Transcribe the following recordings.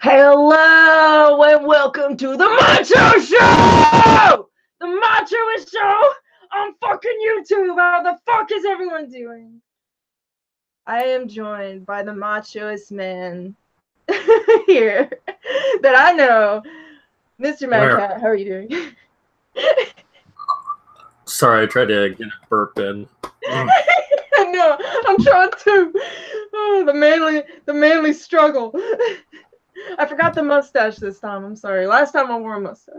Hello and welcome to the Macho Show! The Macho Show on fucking YouTube. How the fuck is everyone doing? I am joined by the machoest man here that I know, Mr. Madcat. How are you doing? Sorry, I tried to get a burp in. I know, I'm trying to. Oh, the manly struggle. I forgot the mustache this time. I'm sorry. Last time I wore a mustache.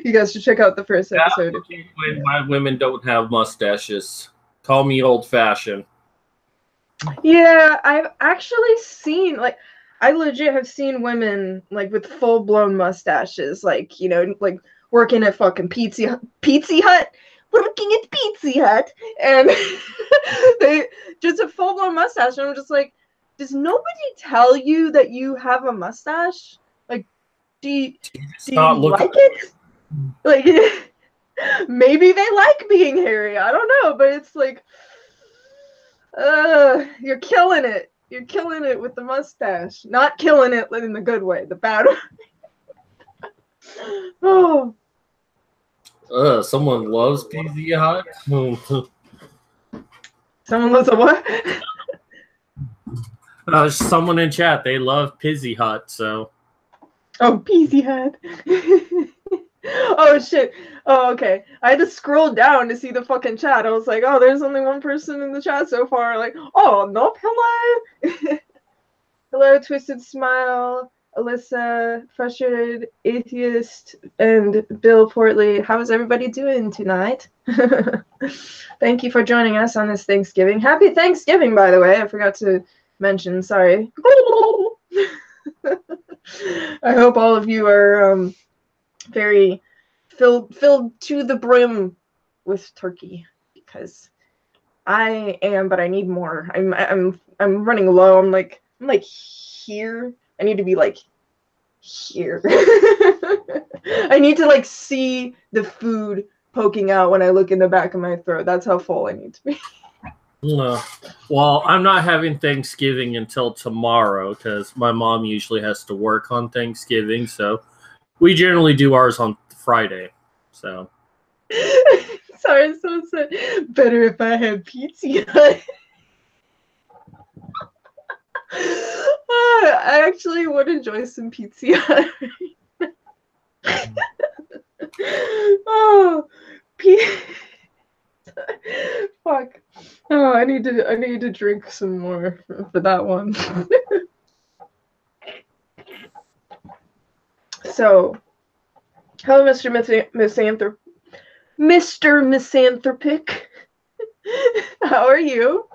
You guys should check out the first episode. When my women don't have mustaches. Call me old-fashioned. Yeah, I've actually seen, like, I legit have seen women, like, with full-blown mustaches, like, you know, like, working at fucking Pizza Hut, working at Pizza Hut, and they just a full-blown mustache, and I'm just like, does nobody tell you that you have a mustache? Like, do you like it? Like, maybe they like being hairy. I don't know, but it's like, you're killing it. You're killing it with the mustache. Not killing it in the good way, the bad way. Oh. Someone loves Pizza Hut. Someone loves a what? Someone in chat, they love Pizza Hut, so. Oh, Pizza Hut. Oh, shit. Oh, okay. I had to scroll down to see the fucking chat. I was like, oh, there's only one person in the chat so far. Like, oh, nope, hello. Hello, Twisted Smile, Alyssa, Frustrated Atheist, and Bill Portley. How is everybody doing tonight? Thank you for joining us on this Thanksgiving. Happy Thanksgiving, by the way. I forgot to mention, sorry. I hope all of you are very filled to the brim with turkey, because I am, but I need more. I'm running low. I'm like here. I need to be like here. I need to like see the food poking out when I look in the back of my throat. That's how full I need to be. Well, I'm not having Thanksgiving until tomorrow because my mom usually has to work on Thanksgiving, so we generally do ours on Friday. So sorry, so sad. Better if I had Pizza Hut. I actually would enjoy some Pizza Hut. Oh, fuck. Oh, I need to drink some more for that one. So, hello, Mr. Mr. Misanthropic. How are you?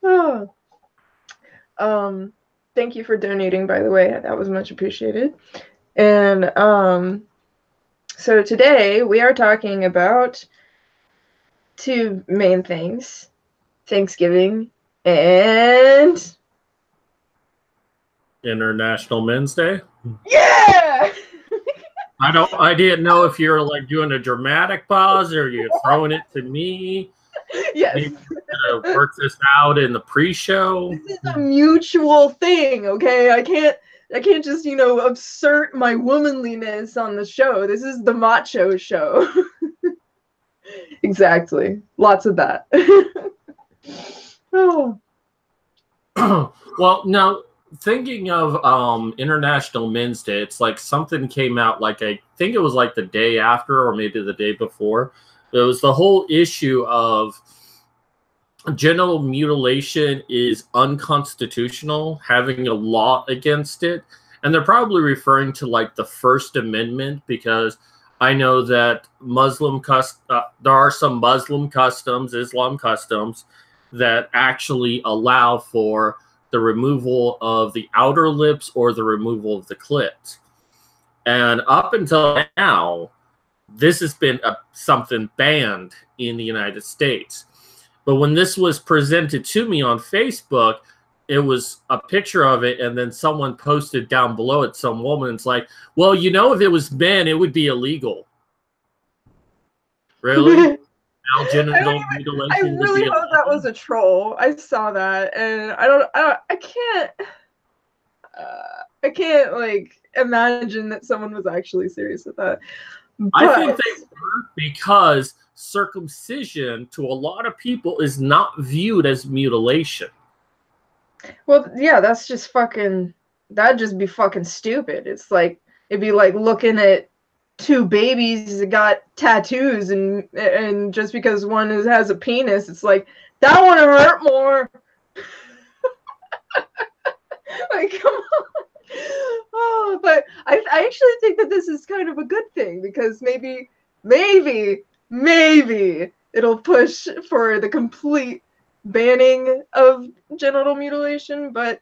Oh. Thank you for donating, by the way. That was much appreciated. And so today we are talking about two main things: Thanksgiving and International Men's Day. Yeah. I didn't know if you're like doing a dramatic pause or you're throwing it to me. Yes. Maybe we're gonna work this out in the pre-show. This is a mutual thing, okay? I can't just, you know, assert my womanliness on the show. This is the Macho Show. Exactly. Lots of that. Oh. Well, now thinking of International Men's Day, it's like something came out, like I think it was like the day after or maybe the day before. It was the whole issue of genital mutilation is unconstitutional, having a law against it. And they're probably referring to like the First Amendment, because I know that there are some Muslim customs, Islam customs, that actually allow for the removal of the outer lips or the removal of the clit. And up until now, this has been something banned in the United States. But when this was presented to me on Facebook, it was a picture of it, and then someone posted down below it, some woman, it's like, well, you know, if it was men, it would be illegal. Really? Now genital mutilation. I really hope that was a troll. I saw that, and I can't. I can't like imagine that someone was actually serious with that. I think they were, because circumcision to a lot of people is not viewed as mutilation. Well, yeah, that's just fucking. That'd just be fucking stupid. It's like it'd be like looking at two babies that got tattoos, and just because one has a penis, it's like that one hurt more. Like, come on. Oh, but I actually think that this is kind of a good thing, because maybe it'll push for the complete banning of genital mutilation. But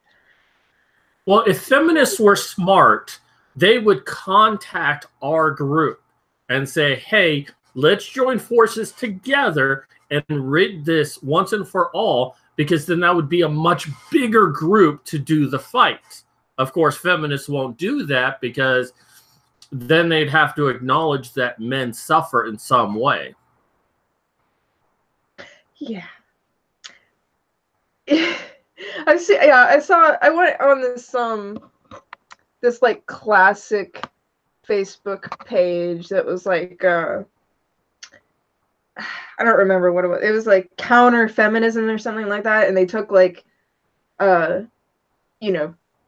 well, if feminists were smart, they would contact our group and say, hey, let's join forces together and rid this once and for all, because then that would be a much bigger group to do the fight. Of course, feminists won't do that, because then they'd have to acknowledge that men suffer in some way. Yeah. I went on this like classic Facebook page that was like I don't remember what it was. It was like counter feminism or something like that, and they took like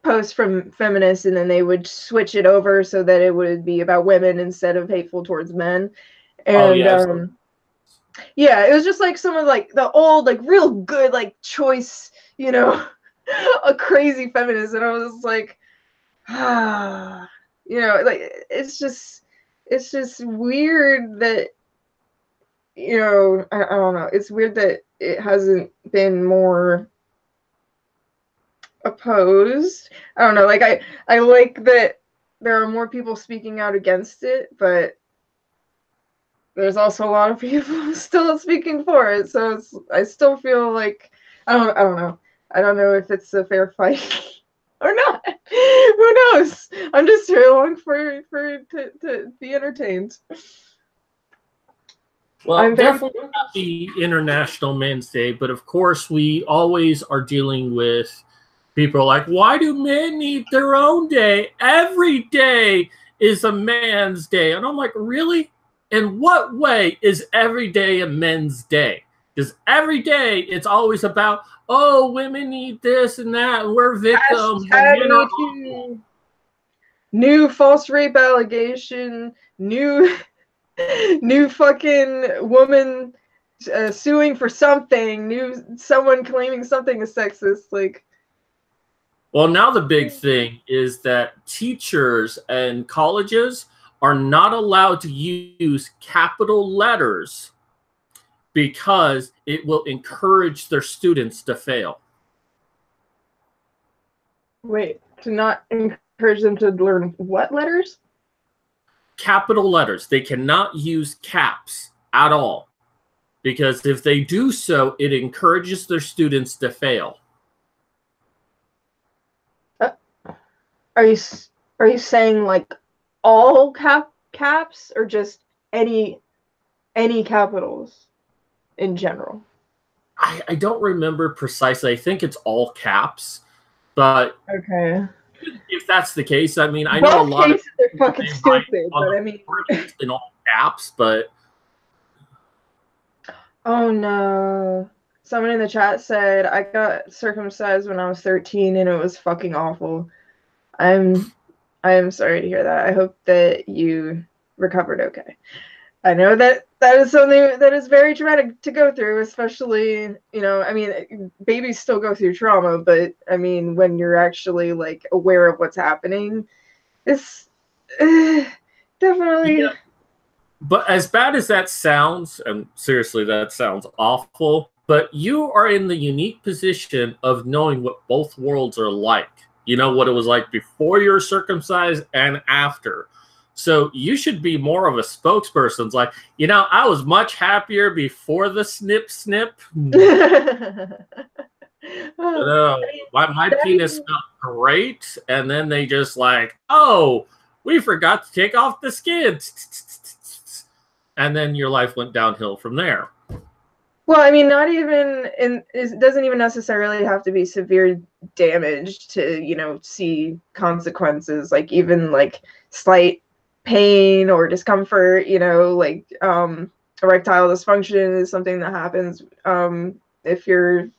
posts from feminists, and then they would switch it over so that it would be about women instead of hateful towards men. And yeah, it was just like some of like the old, like real good, like choice, a crazy feminist. And I was like, like it's just weird that, I don't know. It's weird that it hasn't been more opposed. I don't know. Like I like that there are more people speaking out against it, but there's also a lot of people still speaking for it. So I still feel like I don't know. I don't know if it's a fair fight or not. Who knows? I'm just here along to be entertained. Well, I'm definitely not the International Men's Day, but of course we always are dealing with people like, why do men need their own day? Every day is a man's day. And I'm like, really? In what way is every day a men's day? Because every day it's always about, oh, women need this and that, and we're victims. And new false rape allegation, new fucking woman suing for something, someone claiming something is sexist. Like, well, now the big thing is that teachers and colleges are not allowed to use capital letters because it will encourage their students to fail. Wait, to not encourage them to learn what letters? Capital letters. They cannot use caps at all, because if they do so, it encourages their students to fail. Are you saying like all caps, or just any capitals in general? I don't remember precisely. I think it's all caps, but okay. If that's the case, I mean, I know a lot of people are fucking stupid, but I mean, in all caps, but oh no. Someone in the chat said I got circumcised when I was 13 and it was fucking awful. I am sorry to hear that. I hope that you recovered okay. I know that is something that is very traumatic to go through, especially, I mean, babies still go through trauma, but I mean, when you're actually like aware of what's happening, it's definitely. Yeah. But as bad as that sounds, and seriously, that sounds awful, but you are in the unique position of knowing what both worlds are like. You know what it was like before you're circumcised and after. So you should be more of a spokesperson. It's like, I was much happier before the snip. My penis felt great. And then they just like, oh, we forgot to take off the skin. And then your life went downhill from there. Well, I mean, not even it doesn't even necessarily have to be severe damage to, you know, see consequences, like even like slight pain or discomfort, you know, like erectile dysfunction is something that happens if you're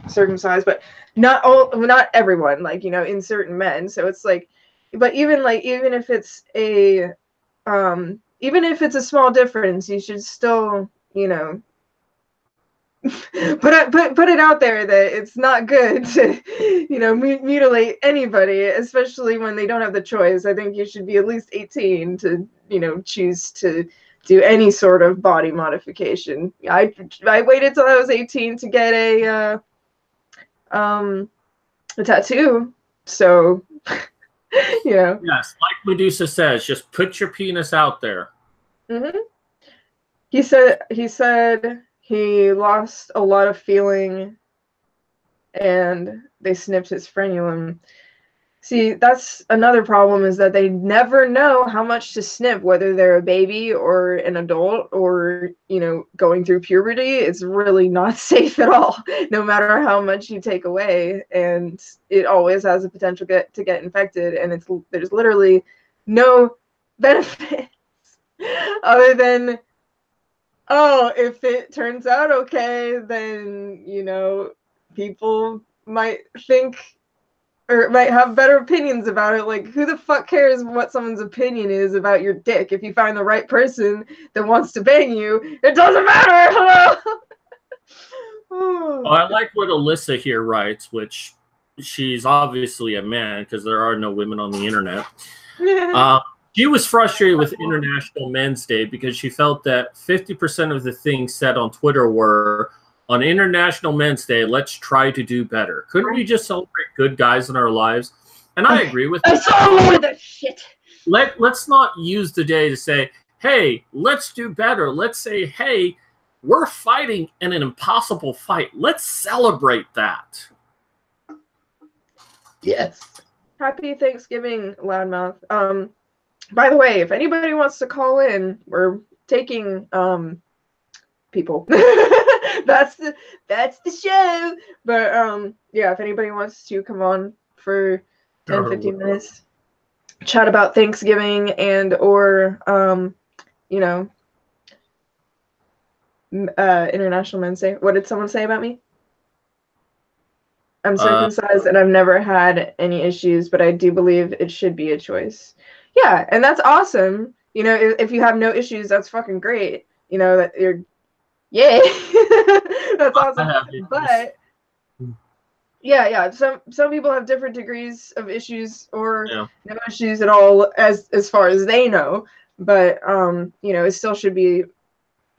circumcised, but not everyone, like, you know, in certain men. So it's like, but even if it's a even if it's a small difference, you should still, you know, put it out there that it's not good to, you know, mutilate anybody, especially when they don't have the choice. I think you should be at least 18 to, you know, choose to do any sort of body modification. I waited till I was 18 to get a tattoo, so you know. Yes, like Medusa says, just put your penis out there. Mm-hmm. He said he lost a lot of feeling and they snipped his frenulum. See, that's another problem, is that they never know how much to snip, whether they're a baby or an adult or, you know, going through puberty. It's really not safe at all, no matter how much you take away. And it always has the potential to get infected. And there's literally no benefits other than, oh, if it turns out okay, then, you know, people might think or might have better opinions about it. Like, who the fuck cares what someone's opinion is about your dick? If you find the right person that wants to bang you, it doesn't matter. Hello. Oh, I like what Alyssa here writes, which she's obviously a man because there are no women on the internet. She was frustrated with International Men's Day because she felt that 50% of the things said on Twitter were, on International Men's Day, let's try to do better. Couldn't we just celebrate good guys in our lives? And I agree with that. I saw more of that shit. Let's not use the day to say, hey, let's do better. Let's say, hey, we're fighting in an impossible fight. Let's celebrate that. Yes. Happy Thanksgiving, Loudmouth. By the way, if anybody wants to call in, we're taking people. that's the show. But yeah, if anybody wants to come on for 10-15 minutes, chat about Thanksgiving and or you know, International Men's Day. What did someone say about me? I'm circumcised and I've never had any issues, but I do believe it should be a choice. Yeah, and that's awesome. You know, if you have no issues, that's fucking great. You know, that you're, yay. That's awesome. But yeah, some people have different degrees of issues or no issues at all as far as they know. But you know, it still should be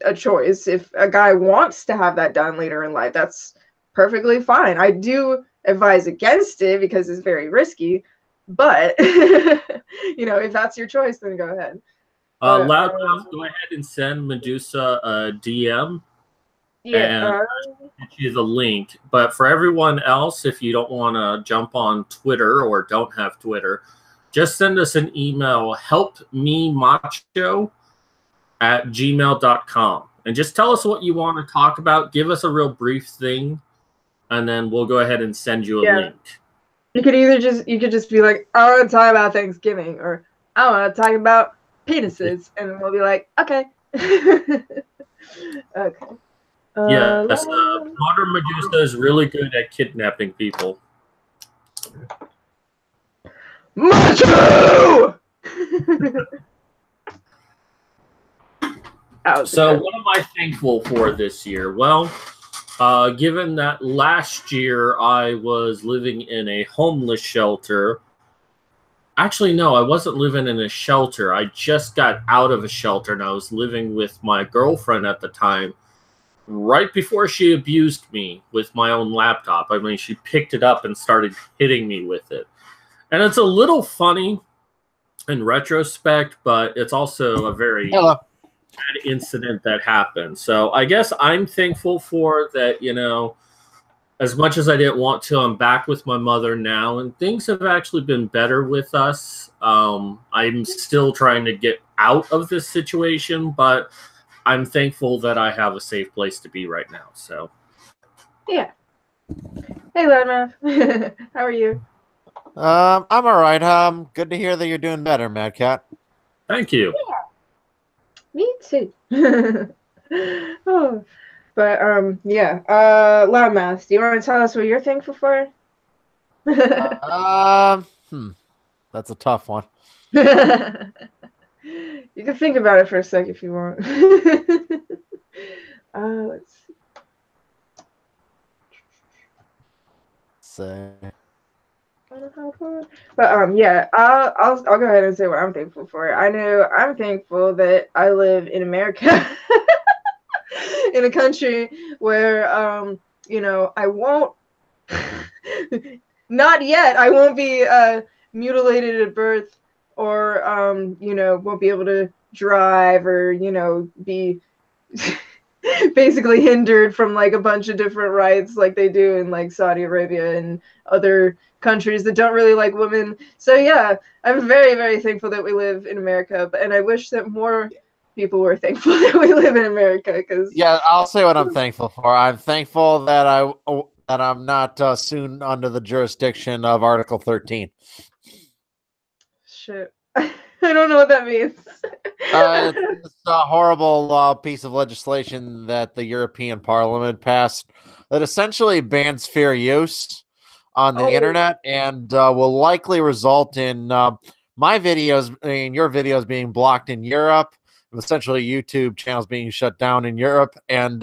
a choice. If a guy wants to have that done later in life, that's perfectly fine. I do advise against it because it's very risky. But you know, if that's your choice, then go ahead. Loudmouth, go ahead and send Medusa a DM. Yeah, and get you the link. But for everyone else, if you don't want to jump on Twitter or don't have Twitter, just send us an email, helpmemacho@gmail.com, and just tell us what you want to talk about. Give us a real brief thing, and then we'll go ahead and send you a link. You could just be like, I want to talk about Thanksgiving, or I want to talk about penises, and we'll be like, okay. Okay. Yes, modern Medusa is really good at kidnapping people. Macho! So what am I thankful for this year? Well, given that last year I was living in a homeless shelter. Actually, no, I wasn't living in a shelter. I just got out of a shelter, and I was living with my girlfriend at the time. Right before she abused me with my own laptop. I mean, she picked it up and started hitting me with it. And it's a little funny in retrospect, but it's also a very bad incident that happened. So I guess I'm thankful for that, you know, as much as I didn't want to, I'm back with my mother now, and things have actually been better with us. I'm still trying to get out of this situation, but I'm thankful that I have a safe place to be right now. So, yeah. Hey, Loudmouth. How are you? I'm all right. Good to hear that you're doing better, Mad Cat. thank you. Me too. Oh, but yeah. Loudmouth, do you want to tell us what you're thankful for? That's a tough one. You can think about it for a sec if you want. Let's see. But yeah, I'll go ahead and say what I'm thankful for. I know I'm thankful that I live in America, in a country where you know, I won't not yet. I won't be mutilated at birth, or you know, won't be able to drive, or you know, be basically hindered from like a bunch of different rights like they do in like Saudi Arabia and other countries that don't really like women. So yeah, I'm very, very thankful that we live in America, and I wish that more people were thankful that we live in America. Because yeah, I'll say what I'm thankful for. I'm thankful that I'm not soon under the jurisdiction of Article 13. shit, I don't know what that means. It's a horrible piece of legislation that the European Parliament passed that essentially bans fair use on the internet, and will likely result in my videos and your videos being blocked in Europe, essentially YouTube channels being shut down in Europe, and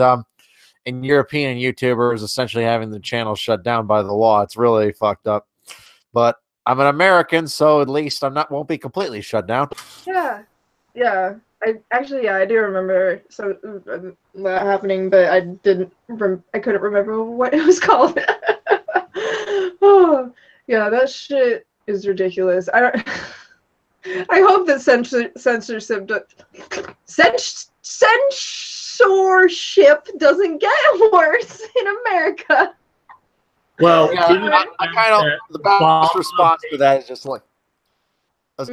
European YouTubers essentially having the channel shut down by the law. It's really fucked up. But I'm an American, so at least won't be completely shut down. Yeah, yeah. I do remember that happening, but I couldn't remember what it was called. Oh, yeah, that shit is ridiculous. I hope that censorship doesn't get worse in America. Well, yeah, I kind of the best response to that is just like,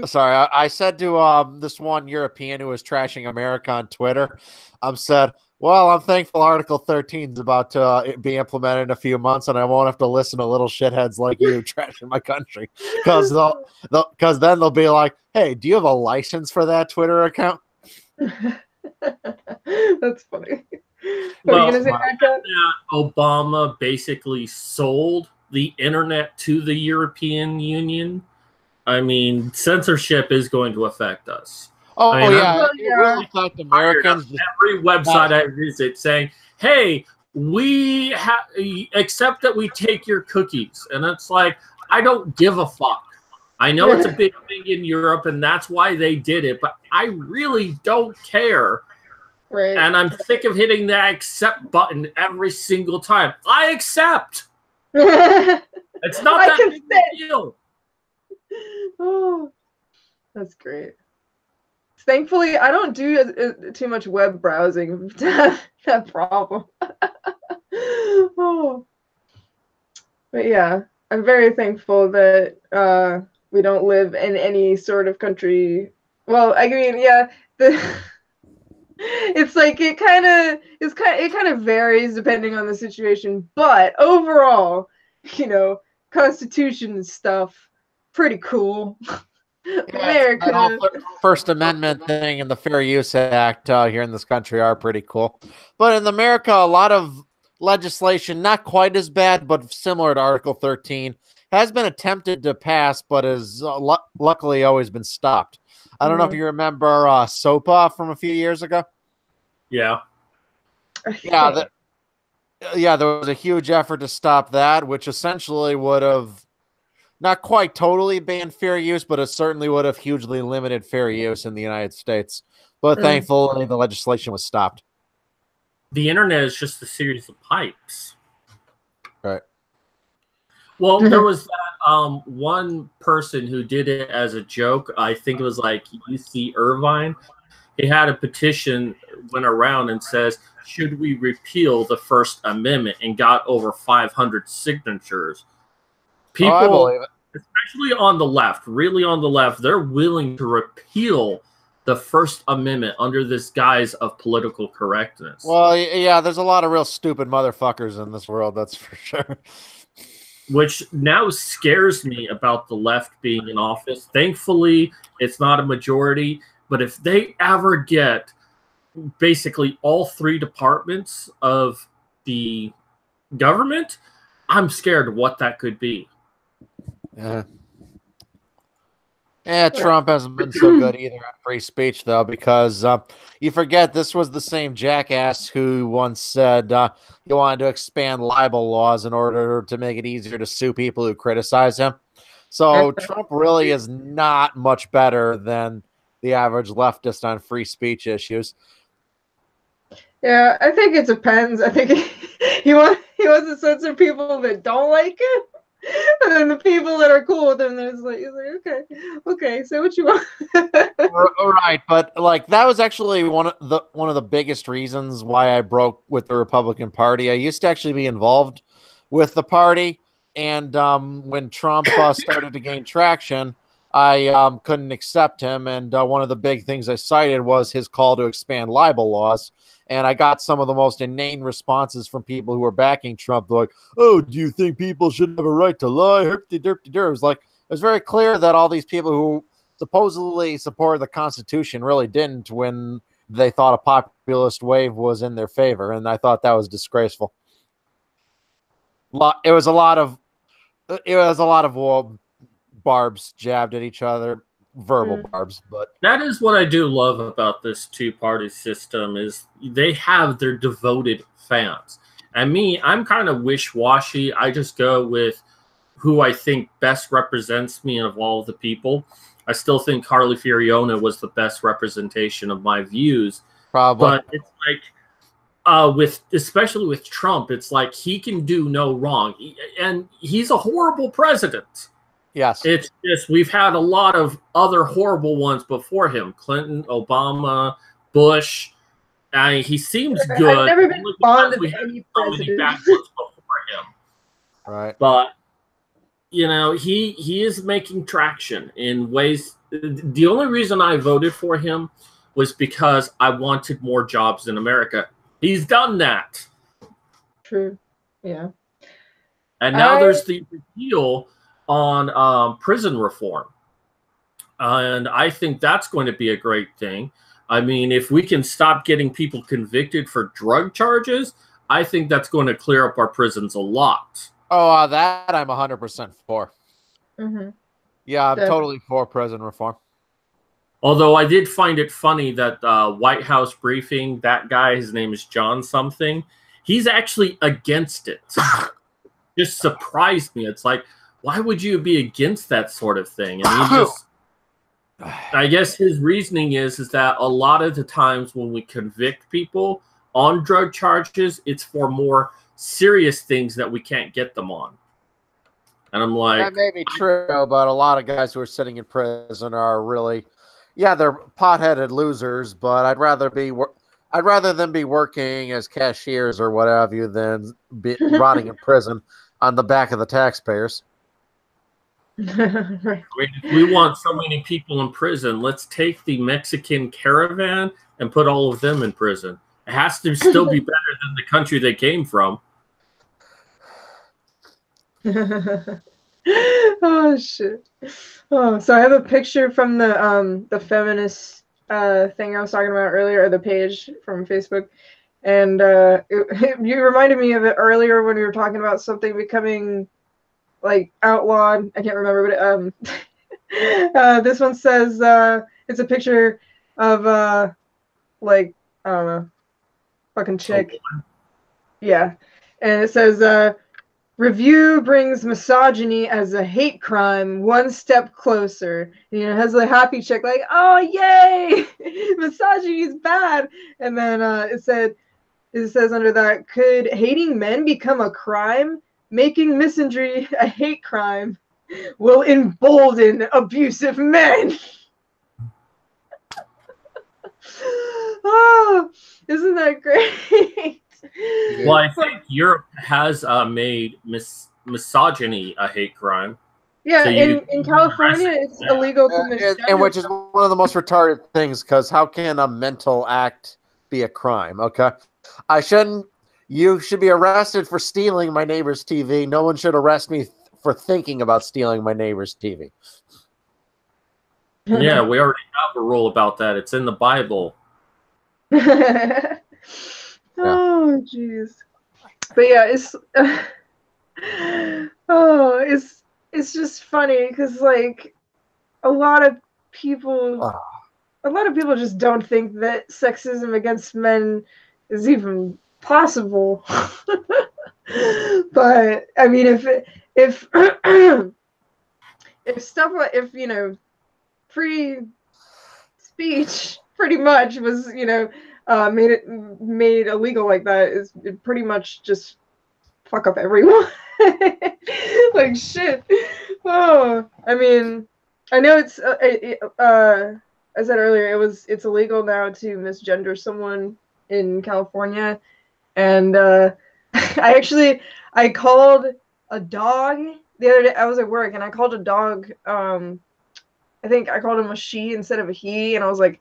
sorry, I said to this one European who was trashing America on Twitter, said, well, I'm thankful Article 13 is about to be implemented in a few months, and I won't have to listen to little shitheads like you trashing my country, because then they'll be like, hey, do you have a license for that Twitter account? That's funny. Well, Obama basically sold the internet to the European Union. I mean, censorship is going to affect us. Oh, I mean, yeah. It will affect Americans. Every website I visit saying, hey, we accept that we take your cookies. And it's like, I don't give a fuck. I know it's a big thing in Europe, and that's why they did it, but I really don't care. Right. And I'm sick of hitting that accept button every single time. I accept. It's not that big a deal. Oh, that's great. Thankfully, I don't do too much web browsing to have that problem. Oh. But yeah, I'm very thankful that we don't live in any sort of country. Well, I mean, yeah, it's like it kind of varies depending on the situation, but overall, you know, Constitution stuff, pretty cool. America. The First Amendment thing and the Fair Use Act here in this country are pretty cool. But in America, a lot of legislation, not quite as bad, but similar to Article 13, has been attempted to pass, but has luckily always been stopped. I don't know if you remember SOPA from a few years ago. Yeah. Yeah, there was a huge effort to stop that, which essentially would have not quite totally banned fair use, but it certainly would have hugely limited fair use in the United States. But thankfully, the legislation was stopped. The internet is just a series of pipes. Right. Well, there was that one person who did it as a joke. I think it was like UC Irvine. He had a petition, went around and says, should we repeal the First Amendment, and got over 500 signatures. People, especially on the left, really on the left, they're willing to repeal the First Amendment under this guise of political correctness. Well, yeah, there's a lot of real stupid motherfuckers in this world, that's for sure. Which now scares me about the left being in office. Thankfully, it's not a majority, but if they ever get basically all three departments of the government, I'm scared of what that could be. Yeah. Yeah, Trump hasn't been so good either on free speech, though, because you forget this was the same jackass who once said he wanted to expand libel laws in order to make it easier to sue people who criticize him. So Trump really is not much better than the average leftist on free speech issues. Yeah, I think it depends. I think he wants to censor people that don't like it. And then the people that are cool with him, he's like, okay, say what you want. Right, but like that was actually one of the biggest reasons why I broke with the Republican Party. I used to actually be involved with the party, and when Trump started to gain traction, I couldn't accept him. And one of the big things I cited was his call to expand libel laws. And I got some of the most inane responses from people who were backing Trump. They're like, oh, do you think people should have a right to lie? Herpty-derpty-der. It was like, it was very clear that all these people who supposedly supported the Constitution really didn't when they thought a populist wave was in their favor. And I thought that was disgraceful. It was a lot of barbs jabbed at each other. Verbal barbs, but that is what I do love about this two-party system is they have their devoted fans. And me, I'm kind of wish-washy. I just go with who I think best represents me of all the people. I still think Carly Fiorina was the best representation of my views. Probably. But it's like especially with Trump, it's like he can do no wrong. And he's a horrible president. Yes. It's just we've had a lot of other horrible ones before him. Clinton, Obama, Bush. He seems good. I've never been fond of any president. Before him. Right. But, you know, he is making traction in ways. The only reason I voted for him was because I wanted more jobs in America. He's done that. True. Yeah. And now there's the repeal on prison reform. And I think that's going to be a great thing. I mean, if we can stop getting people convicted for drug charges, I think that's going to clear up our prisons a lot. Oh, that I'm 100% for. Mm-hmm. Yeah, I'm totally for prison reform. Although I did find it funny that White House briefing, that guy, his name is John something, he's actually against it. Just surprised me. It's like, why would you be against that sort of thing? And he just, I guess his reasoning is that a lot of the times when we convict people on drug charges, it's for more serious things that we can't get them on. And I'm like, that may be true, but a lot of guys who are sitting in prison are really, yeah, they're pot-headed losers. But I'd rather them be working as cashiers or what have you than be rotting in prison on the back of the taxpayers. We want so many people in prison. Let's take the Mexican caravan and put all of them in prison. It has to still be better than the country they came from. Oh shit. Oh, so I have a picture from the feminist thing I was talking about earlier, or the page from Facebook, and you reminded me of it earlier when we were talking about something becoming like outlawed. I can't remember, but this one says it's a picture of like, I don't know, fucking chick. Yeah, and it says review brings misogyny as a hate crime one step closer. You know, it has a happy chick like, oh yay, misogyny is bad. And then it says under that, could hating men become a crime? Making misandry a hate crime will embolden abusive men. Oh, isn't that great? Well, I think Europe has made misogyny a hate crime. Yeah, So in California, it's illegal to misgender. And which is one of the most retarded things, because how can a mental act be a crime? Okay, you should be arrested for stealing my neighbor's TV. No one should arrest me for thinking about stealing my neighbor's TV. Yeah, we already have a rule about that. It's in the Bible. Oh, jeez. But yeah, it's just funny because like a lot of people just don't think that sexism against men is even possible. But I mean, if stuff like free speech pretty much was made illegal like that, is it pretty much just fuck up everyone. Like shit. Oh, I mean, I know it's I said earlier it's illegal now to misgender someone in California, and I called a dog the other day. I was at work and I called a dog. I think I called him a she instead of a he, and I was like,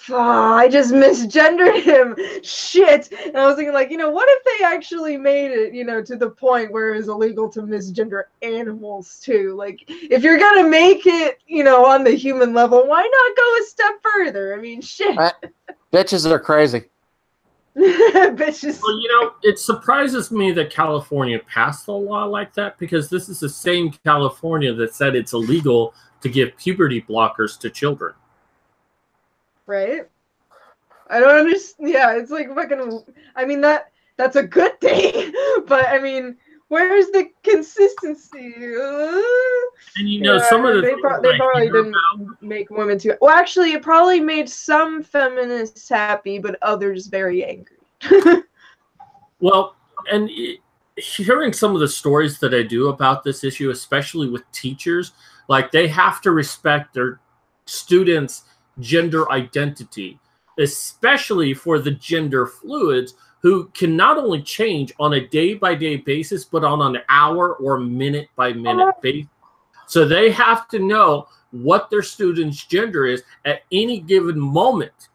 I just misgendered him. Shit. And I was thinking, like, what if they actually made it, to the point where it was illegal to misgender animals too? Like, if you're gonna make it, on the human level, why not go a step further? I mean, shit. Bitches are crazy. Bitches. Well, it surprises me that California passed a law like that, because this is the same California that said it's illegal to give puberty blockers to children. Right? I don't understand. Yeah, it's like fucking. I mean, that's a good thing, but I mean, where's the consistency? And some of they probably didn't make women too. Well, actually, it probably made some feminists happy, but others very angry. Well, and hearing some of the stories that I do about this issue, especially with teachers, like they have to respect their students' gender identity, especially for the gender fluids, who can not only change on a day-by-day basis, but on an hour or minute-by-minute basis. So they have to know what their student's gender is at any given moment.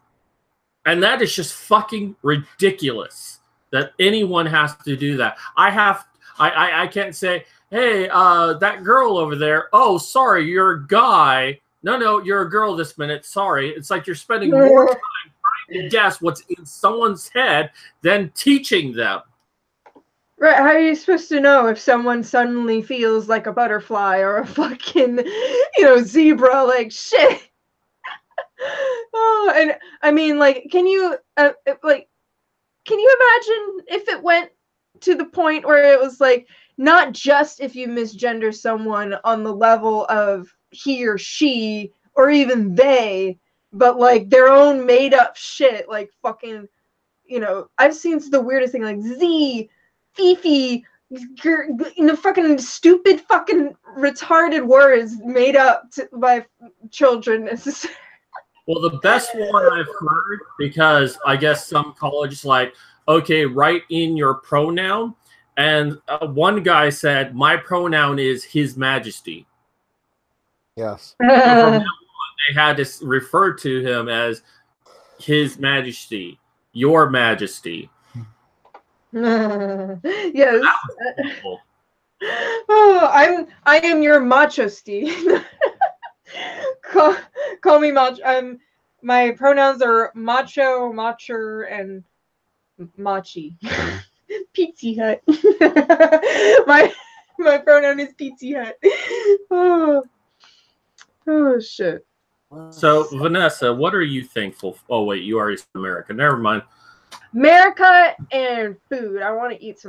And that is just fucking ridiculous that anyone has to do that. I can't say, hey, that girl over there, oh, sorry, you're a guy. No, you're a girl this minute. Sorry. It's like you're spending more time trying to guess what's in someone's head than teaching them. Right, how are you supposed to know if someone suddenly feels like a butterfly or a fucking, zebra? Like, shit. Oh, and I mean, like, can you imagine if it went to the point where it was like, not just if you misgender someone on the level of he or she or even they, but like their own made up shit, like fucking, I've seen the weirdest thing, like Z, Fifi, fucking stupid, fucking retarded words made up by children. Well, the best one I've heard, because I guess some colleges like, okay, write in your pronoun. And one guy said, my pronoun is His Majesty. Yes. So from now on, they had to refer to him as His Majesty, Your Majesty. Yes. Cool. Oh, I am your Macho Steve. Call me Macho. My pronouns are Macho, Macher, and Machi. Pizza Hut. my pronoun is Pizza Hut. Oh shit. So Vanessa, what are you thankful for? Oh wait, you already said America. Never mind. America and food. I want to eat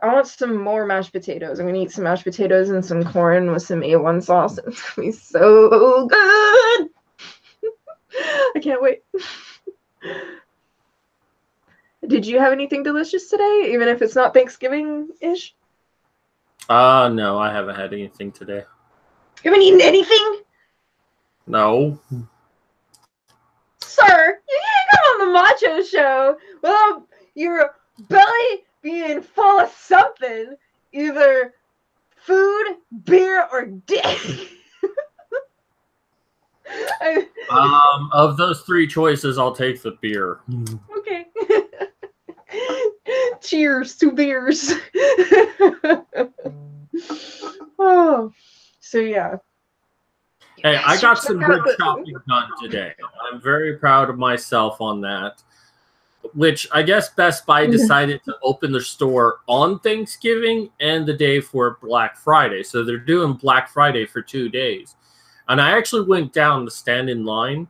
I want some more mashed potatoes. I'm gonna eat some mashed potatoes and some corn with some A1 sauce. It's gonna be so good. I can't wait. Did you have anything delicious today, even if it's not Thanksgiving-ish? No, I haven't had anything today. You haven't eaten anything? No. Sir, you can't come on the Macho Show without your belly being full of something. Either food beer or dick? Of those three choices, I'll take the beer. Okay. Cheers to beers. Oh, so yeah. Hey, I got some good shopping done today. I'm very proud of myself on that. Which I guess Best Buy decided to open their store on Thanksgiving and the day for Black Friday. So they're doing Black Friday for 2 days. And I actually went down to stand in line.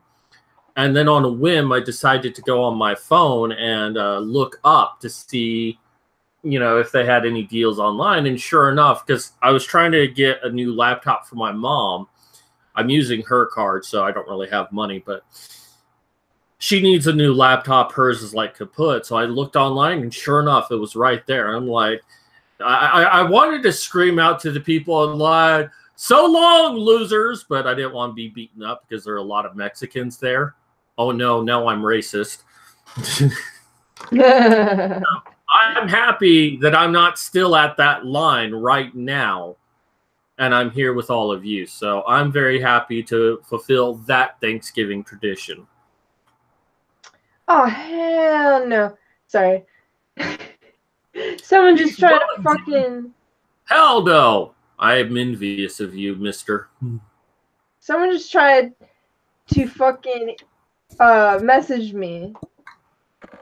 And then on a whim, I decided to go on my phone and look up to see, if they had any deals online. And sure enough, because I was trying to get a new laptop for my mom. I'm using her card, so I don't really have money, but she needs a new laptop. Hers is like kaput. So I looked online, and sure enough, it was right there. I'm like, I wanted to scream out to the people online, "So long, losers!" But I didn't want to be beaten up because there are a lot of Mexicans there. Oh no, now I'm racist. I'm happy that I'm not still at that line right now. And I'm here with all of you. So I'm very happy to fulfill that Thanksgiving tradition. Oh, hell no. Sorry. Someone just tried to fucking... Hell no. I am envious of you, mister. Someone just tried to fucking message me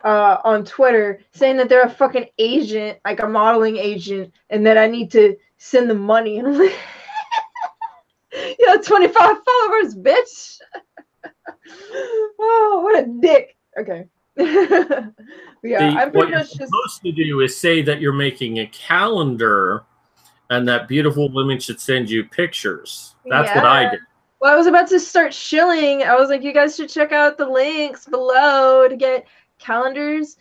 on Twitter saying that they're a fucking agent, like a modeling agent, and that I need to send them money. And I'm like, you have 25 followers, bitch. Oh, what a dick. Okay. Yeah, I'm pretty much just supposed to do is say that you're making a calendar and that beautiful women should send you pictures. That's what I did. Well, I was about to start shilling. I was like, you guys should check out the links below to get calendars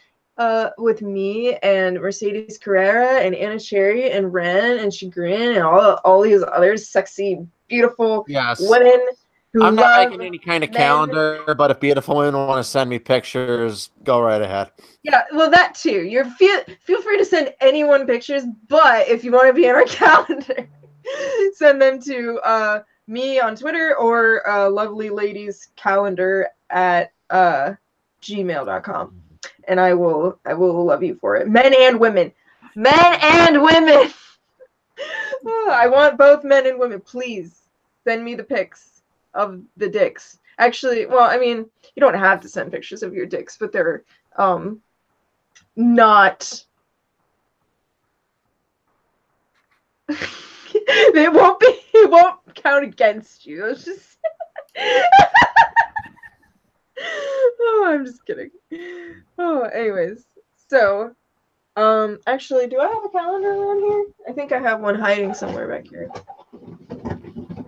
with me and Mercedes Carrera and Anna Cherry and Ren and Chagrin and all these other sexy, beautiful women who I'm not making any kind of calendar, but if beautiful women want to send me pictures, go right ahead. Yeah, well, that too. Feel free to send anyone pictures, but if you want to be in our calendar, send them to me on Twitter or lovelyladiescalendar at gmail.com. And I will love you for it. Men and women. Oh, I want both men and women. Please send me the pics of the dicks. Actually, well, I mean, you don't have to send pictures of your dicks, but they're not it won't count against you. It's just oh, I'm just kidding. Oh, anyways. So, actually, do I have a calendar around here? I think I have one hiding somewhere back here.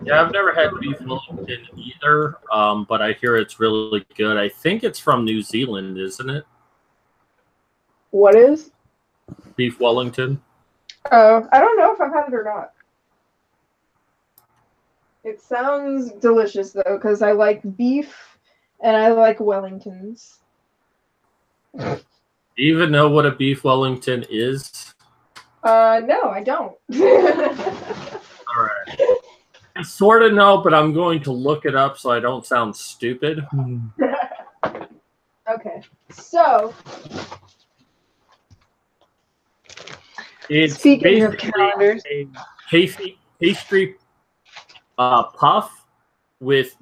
Yeah, I've never had beef Wellington either, but I hear it's really good. I think it's from New Zealand, isn't it? What is? Beef Wellington. Oh, I don't know if I've had it or not. It sounds delicious, though, because I like beef and I like Wellingtons. Do you even know what a beef Wellington is? No, I don't. All right. I sort of know, but I'm going to look it up so I don't sound stupid. Okay. So, it's speaking of calendars, a pastry puff with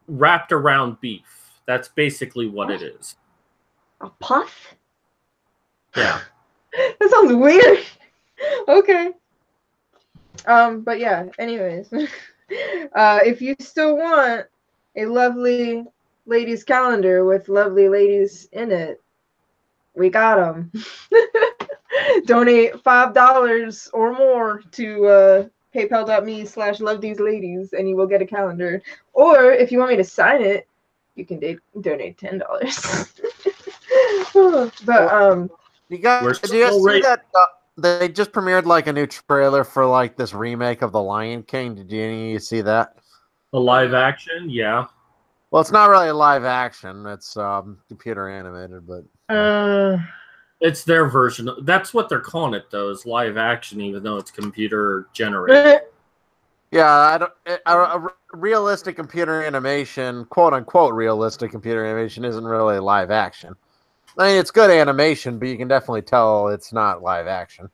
wrapped around beef. That's basically what it is. A puff? Yeah. That sounds weird. Okay. But yeah, anyways. If you still want a lovely ladies calendar with lovely ladies in it, we got them. Donate $5 or more to paypal.me/lovetheseladies and you will get a calendar. Or if you want me to sign it, you can donate $10. But do you guys see that they just premiered like a new trailer for like this remake of The Lion King? Did you see that? The live action, yeah. Well, it's not really live action. It's computer animated, but it's their version. That's what they're calling it, though, is live action, even though it's computer generated. Yeah, I don't. A realistic computer animation, quote unquote, realistic computer animation, isn't really live action. I mean, it's good animation, but you can definitely tell it's not live action.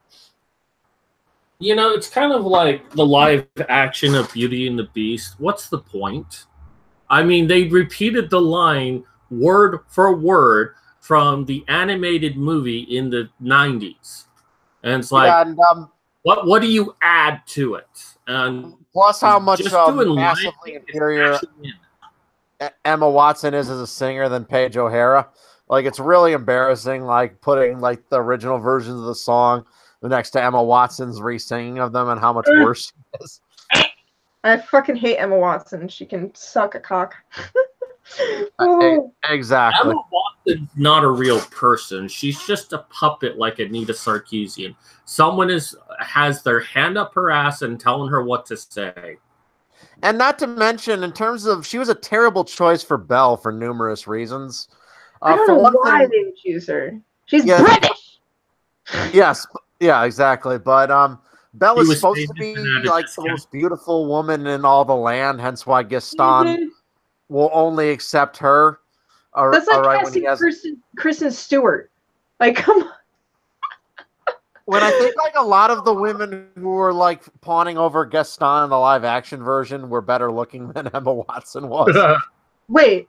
You know, it's kind of like the live action of Beauty and the Beast. What's the point? I mean, they repeated the line word for word from the animated movie in the 90s. And it's like, Yeah, and what do you add to it? And plus how much just doing massively inferior Emma Watson is as a singer than Paige O'Hara. Like, it's really embarrassing, like, putting, like, the original versions of the song next to Emma Watson's re-singing of them and how much worse she is. I fucking hate Emma Watson. She can suck a cock. Exactly. Emma Watson's not a real person. She's just a puppet like Anita Sarkeesian. Someone has their hand up her ass and telling her what to say. And not to mention, in terms of, she was a terrible choice for Belle for numerous reasons. I don't know why they would choose her. She's British. Yes, yeah, exactly. But Belle is supposed to be like the most beautiful woman in all the land, hence why Gaston will only accept her. That's like casting Kristen Stewart. Like, come on. When I think like a lot of the women who were like pawning over Gaston in the live action version were better looking than Emma Watson was. Wait,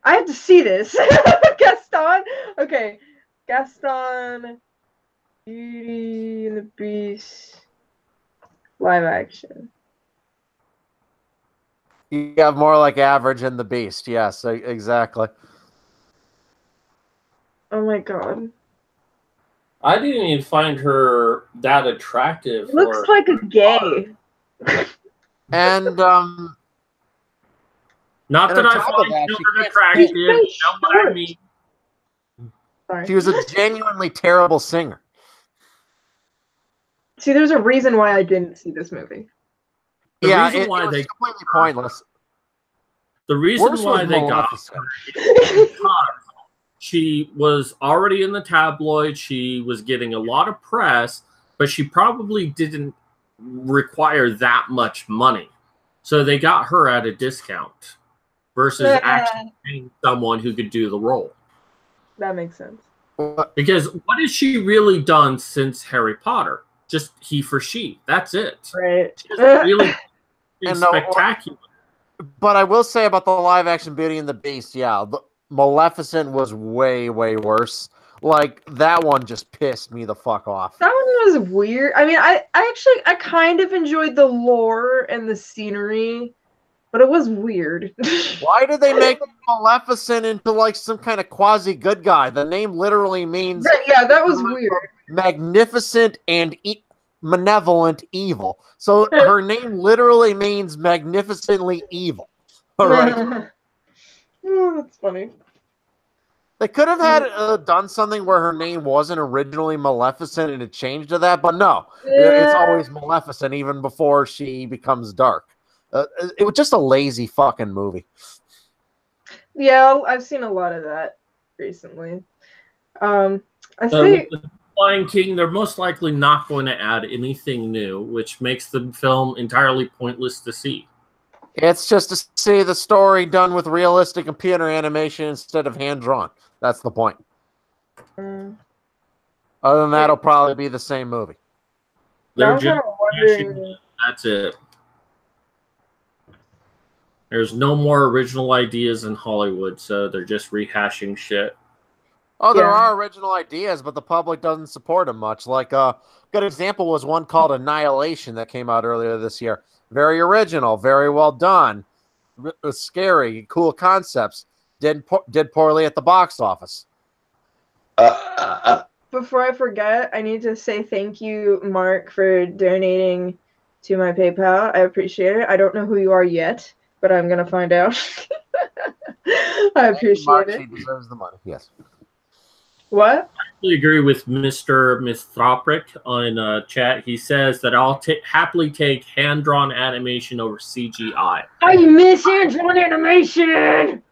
I have to see this. Gaston? Okay. Gaston, Beauty and the Beast, live action. You have more like average in the Beast. Yes, exactly. Oh my god. I didn't even find her that attractive. Looks like a gay. And not that I find her attractive. You know what I mean? Sorry. She was a genuinely terrible singer. See, there's a reason why I didn't see this movie. The reason it was completely pointless. The reason why they got her, she was already in the tabloid. She was getting a lot of press, but she probably didn't require that much money. So they got her at a discount versus actually paying someone who could do the role. That makes sense. Because what has she really done since Harry Potter? Just he for she. That's it. Right. She's really spectacular. But I will say about the live action Beauty and the Beast, yeah, Maleficent was way, way worse. Like, that one just pissed me the fuck off. That one was weird. I mean, I kind of enjoyed the lore and the scenery, but it was weird. Why did they make Maleficent into, like, some kind of quasi-good guy? The name literally means... Yeah, that was weird. Magnificent and malevolent evil. So her name literally means magnificently evil. All right. Oh, that's funny. They could have had done something where her name wasn't originally Maleficent and it changed to that, but no. It's always Maleficent even before she becomes dark. It was just a lazy fucking movie. Yeah, I've seen a lot of that recently. I think Lion King, they're most likely not going to add anything new, which makes the film entirely pointless to see. It's just to see the story done with realistic computer animation instead of hand-drawn. That's the point. Other than that, it'll probably be the same movie. They're just that's it. There's no more original ideas in Hollywood, so they're just rehashing shit. Oh, there are original ideas, but the public doesn't support them much. Like a good example was one called Annihilation that came out earlier this year. Very original, very well done, scary, cool concepts. Did poorly at the box office. Before I forget, I need to say thank you, Mark, for donating to my PayPal. I appreciate it. I don't know who you are yet, but I'm gonna find out. I appreciate it. She deserves the money. Yes. What? I actually agree with Mr. Mithropric on chat. He says that I'll happily take hand-drawn animation over CGI. I miss hand-drawn animation!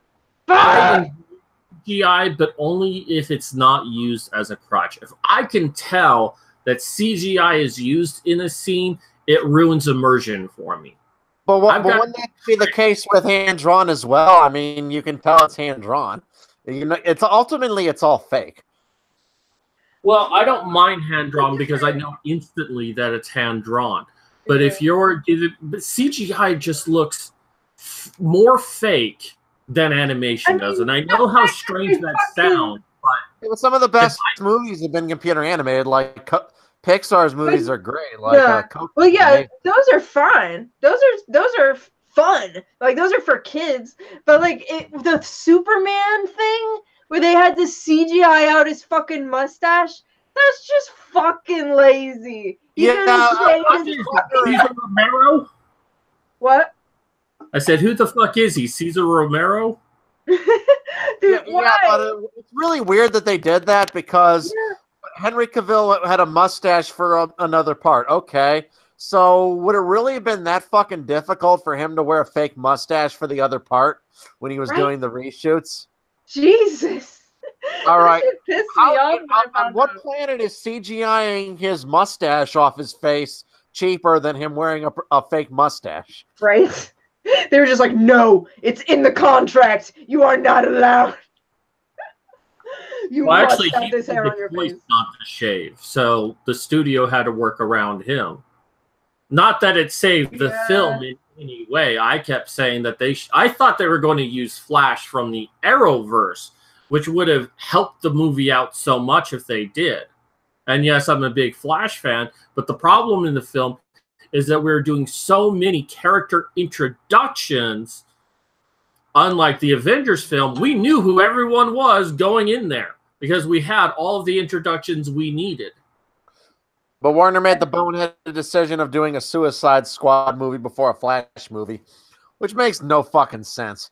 CGI, but only if it's not used as a crutch. If I can tell that CGI is used in a scene, it ruins immersion for me. But wouldn't that be the case with hand drawn as well? I mean, you can tell it's hand drawn. You know, it's ultimately all fake. Well, I don't mind hand drawn because I know instantly that it's hand drawn. But if you're but CGI just looks more fake than animation does, and I know how strange that sounds. But some of the best movies have been computer animated, like Pixar's movies are great. Like, those are fine. Those are fun. Like, those are for kids. But like the Superman thing where they had to CGI out his fucking mustache, that's just fucking lazy. Caesar Romero. What? I said, who the fuck is he? Caesar Romero? Dude, why? But it's really weird that they did that because Henry Cavill had a mustache for another part. Okay. So would it really have been that fucking difficult for him to wear a fake mustache for the other part when he was doing the reshoots? Jesus. All right. On what planet is CGIing his mustache off his face cheaper than him wearing a fake mustache? Right? They were just like, no, it's in the contract. You are not allowed. Well, actually, he had the choice not to shave, so the studio had to work around him. Not that it saved the film in any way. I kept saying that I thought they were going to use Flash from the Arrowverse, which would have helped the movie out so much if they did. And yes, I'm a big Flash fan, but the problem in the film is that we're doing so many character introductions. Unlike the Avengers film, we knew who everyone was going in there because we had all of the introductions we needed. But Warner made the boneheaded decision of doing a Suicide Squad movie before a Flash movie, which makes no fucking sense.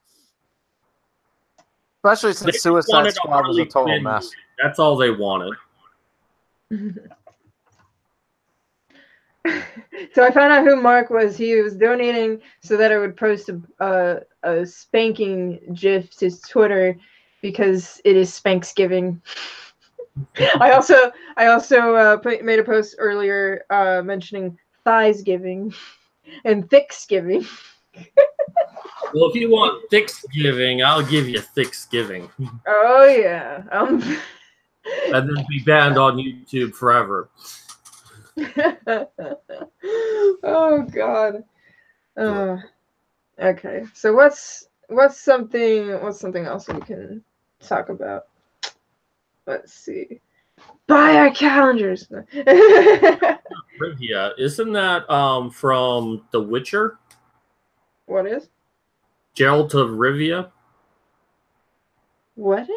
Especially since Suicide Squad was a total mess. That's all they wanted. So I found out who Mark was. He was donating so that I would post a spanking GIF to his Twitter because it is Spanksgiving. I also made a post earlier mentioning Thighsgiving and Thicksgiving. Well, if you want Thicksgiving, I'll give you Thicksgiving. Oh yeah. And then be banned on YouTube forever. Oh God. Okay. So what's something else we can talk about? Let's see. Buy our calendars. Rivia, isn't that from The Witcher? What is? Geralt of Rivia. What is?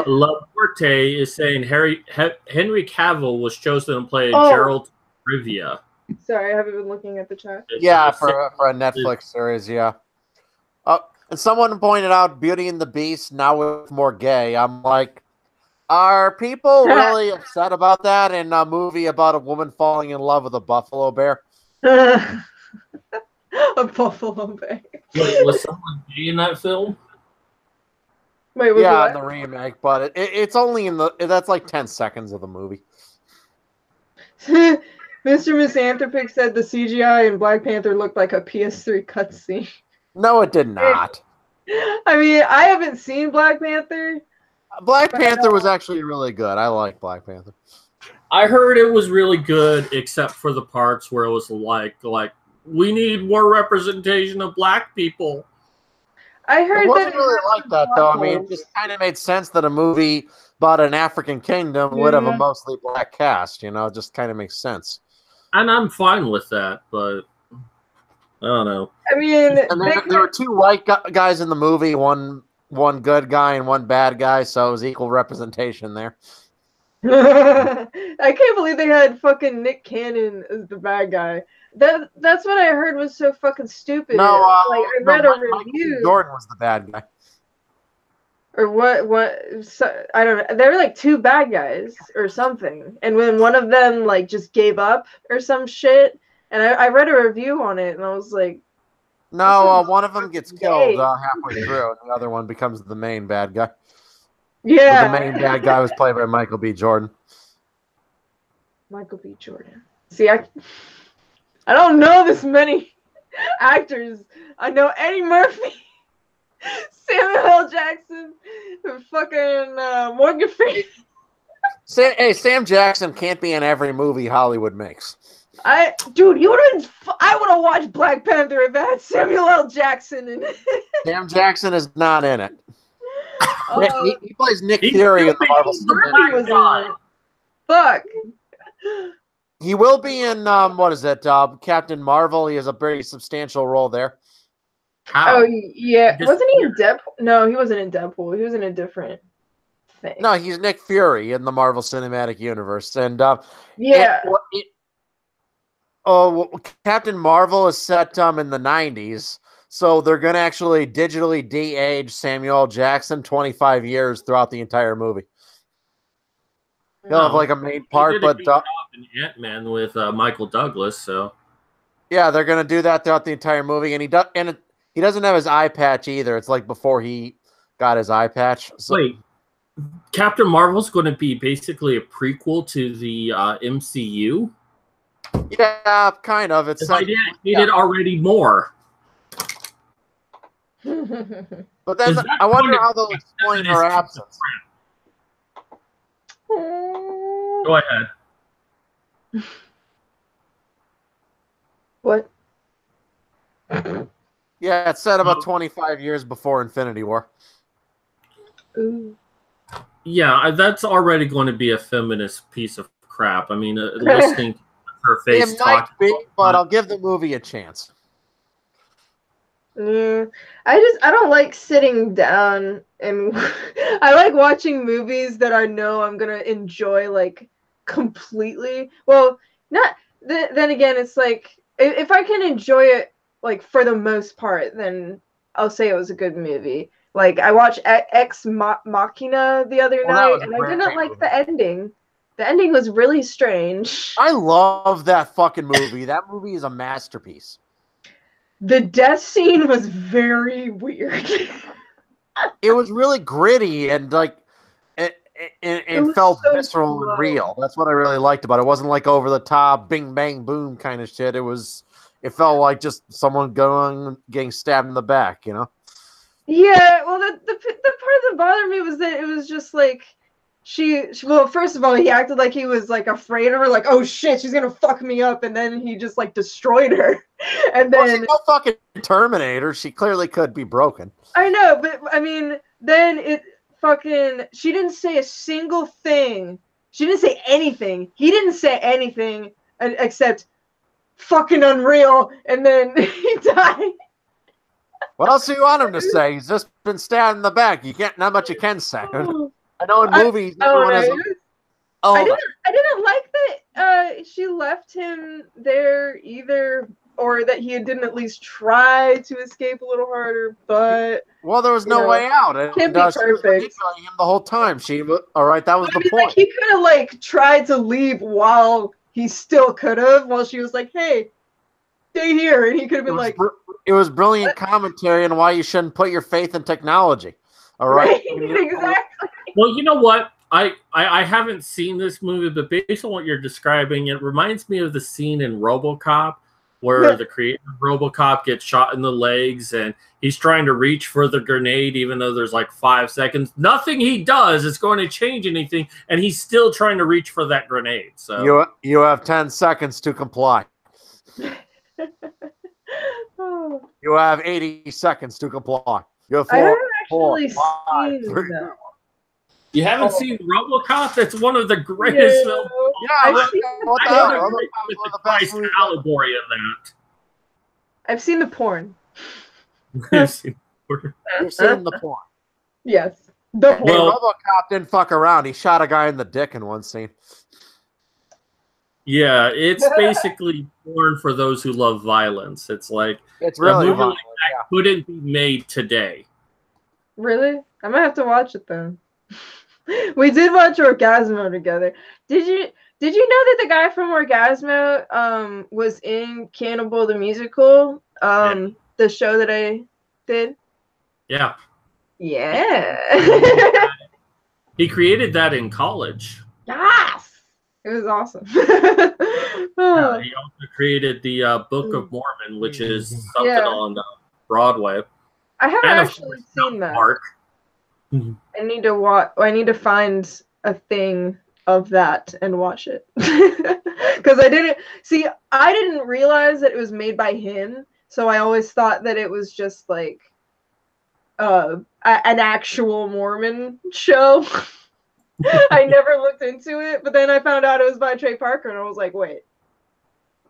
Laporte is saying Henry Cavill was chosen to play Geralt of Rivia. Sorry, I haven't been looking at the chat. Yeah, for a Netflix series, yeah. And someone pointed out Beauty and the Beast now with more gay. I'm like, are people really upset about that in a movie about a woman falling in love with a buffalo bear? A buffalo bear. Wait, was someone gay in that film? Wait, was yeah, in the remake, but it's only that's like 10 seconds of the movie. Mr. Misanthropic said the CGI in Black Panther looked like a PS3 cutscene. No, it did not. I mean, I haven't seen Black Panther. Black Panther was actually really good. I like Black Panther. I heard it was really good, except for the parts where it was like we need more representation of black people. I heard it wasn't that really like that, though. I mean, it just kind of made sense that a movie about an African kingdom would have a mostly black cast. You know, it just kind of makes sense. And I'm fine with that, but I don't know. I mean, and there were two white guys in the movie, one good guy and one bad guy, so it was equal representation there. I can't believe they had fucking Nick Cannon as the bad guy. That's what I heard was so fucking stupid. No, I read a review. Michael Jordan was the bad guy. Or what? So, I don't know. There were like two bad guys or something, and when one of them like just gave up or some shit, and I read a review on it, and I was like, no, one of them gets killed halfway through, and the other one becomes the main bad guy. Yeah, but the main bad guy was played by Michael B. Jordan. Michael B. Jordan. See, I don't know this many actors. I know Eddie Murphy, Samuel L. Jackson, and fucking Morgan Freeman. Hey, Sam Jackson can't be in every movie Hollywood makes. Dude, I would have watched Black Panther if it had Samuel L. Jackson in it. Sam Jackson is not in it. He plays Nick Fury in the Marvel Cinematic Universe. Fuck. He will be in what is it? Captain Marvel. He has a very substantial role there. How? Oh yeah, wasn't he in Deadpool? No, he wasn't in Deadpool. He was in a different thing. No, he's Nick Fury in the Marvel Cinematic Universe, and yeah. Captain Marvel is set in the 90s, so they're going to actually digitally de-age Samuel L. Jackson 25 years throughout the entire movie. He'll have like a main part, but Ant-Man with Michael Douglas, so yeah, they're going to do that throughout the entire movie, and he doesn't have his eye patch either. It's like before he got his eye patch. So. Wait, Captain Marvel's going to be basically a prequel to the MCU? Yeah, kind of. It's like needed already more. But then I wonder how they'll explain her absence. Go ahead. What? Yeah, it's set about 25 years before Infinity War. Ooh. Yeah, that's already going to be a feminist piece of crap. I mean, listening to her face talk. It might be, but I'll give the movie a chance. I don't like sitting down and I like watching movies that I know I'm gonna enjoy like completely. Well, not then again, it's like if I can enjoy it like for the most part, then I'll say it was a good movie. Like I watched Ex Machina the other night, and I didn't like the ending. The ending was really strange. I love that fucking movie. That movie is a masterpiece. The death scene was very weird. It was really gritty and like it felt so visceral and real. That's what I really liked about it. It wasn't like over the top, bing bang boom kind of shit. It felt like just someone getting stabbed in the back, you know? Yeah, well, the part that bothered me was that it was just like well, first of all, he acted like he was like afraid of her, like, oh shit, she's gonna fuck me up, and then he just like destroyed her, and then she's no fucking Terminator. She clearly could be broken. I know, but I mean, then she didn't say a single thing. She didn't say anything. He didn't say anything except fucking unreal, and then he died. What else do you want him to say? He's just been stabbed in the back. Not much you can say. I know in movies, everyone has. I didn't like that she left him there either, or that he didn't at least try to escape a little harder. But there was no way out. Can't be perfect. Him the whole time. All right. That was the point. Like, he could have like tried to leave while he still could have. While she was like, "Hey, stay here," and he could have been like. It was brilliant commentary on why you shouldn't put your faith in technology. All right. Exactly. Well, you know what? I haven't seen this movie, but based on what you're describing, it reminds me of the scene in RoboCop where the creator of RoboCop gets shot in the legs and he's trying to reach for the grenade even though there's like 5 seconds. Nothing he does is going to change anything, and he's still trying to reach for that grenade. So you have 10 seconds to comply. You have 80 seconds to comply. You have 4, I haven't actually 5, 3. You haven't seen RoboCop? That's one of the greatest films. Yeah, what the hell? The Christ allegory of that. I've seen the porn. You've seen the porn. Yes. The porn. RoboCop didn't fuck around. He shot a guy in the dick in one scene. Yeah, it's basically porn for those who love violence. It's like it's really a movie like that couldn't be made today. Really? I might have to watch it then. We did watch Orgasmo together. Did you know that the guy from Orgasmo was in Cannibal the Musical? The show that I did? Yeah. Yeah. He created that in college. Yes. It was awesome. Yeah, he also created the Book of Mormon, which is something on Broadway. I haven't and actually seen that. Park. I need to watch. I need to find a thing of that and watch it because I didn't see. I didn't realize that it was made by him, so I always thought that it was just like an actual Mormon show. I never looked into it, but then I found out it was by Trey Parker, and I was like, wait,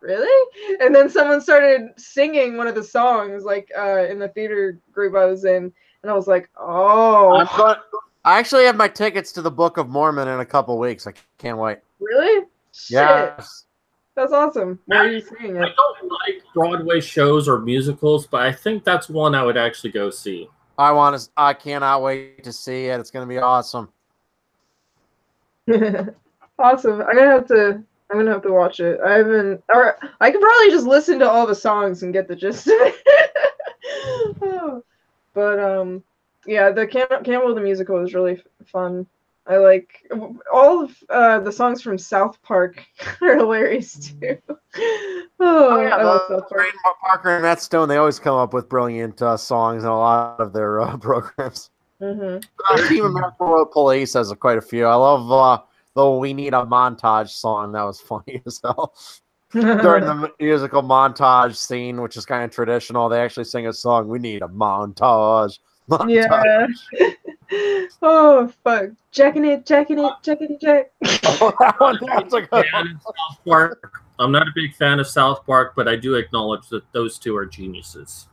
really? And then someone started singing one of the songs, like in the theater group I was in, and I was like, oh. I actually have my tickets to the Book of Mormon in a couple weeks. I can't wait. Really? Yeah. That's awesome. Where are you seeing it? I don't like Broadway shows or musicals, but I think that's one I would actually go see. I cannot wait to see it. It's going to be awesome. Awesome. I'm gonna have to watch it. I haven't, or I could probably just listen to all the songs and get the gist of it. But yeah, the Campbell the Musical is really fun. I like all of the songs from South Park are hilarious too. I love South Park. Parker and Matt Stone, they always come up with brilliant songs in a lot of their programs. Team America Road Police has quite a few. I love the We Need a Montage song. That was funny as hell. During the musical montage scene, which is kind of traditional, they actually sing a song, We Need a Montage. Yeah. Oh, fuck. Jacking it, Jack. Oh, that one, that's a good one. South Park. I'm not a big fan of South Park, but I do acknowledge that those two are geniuses.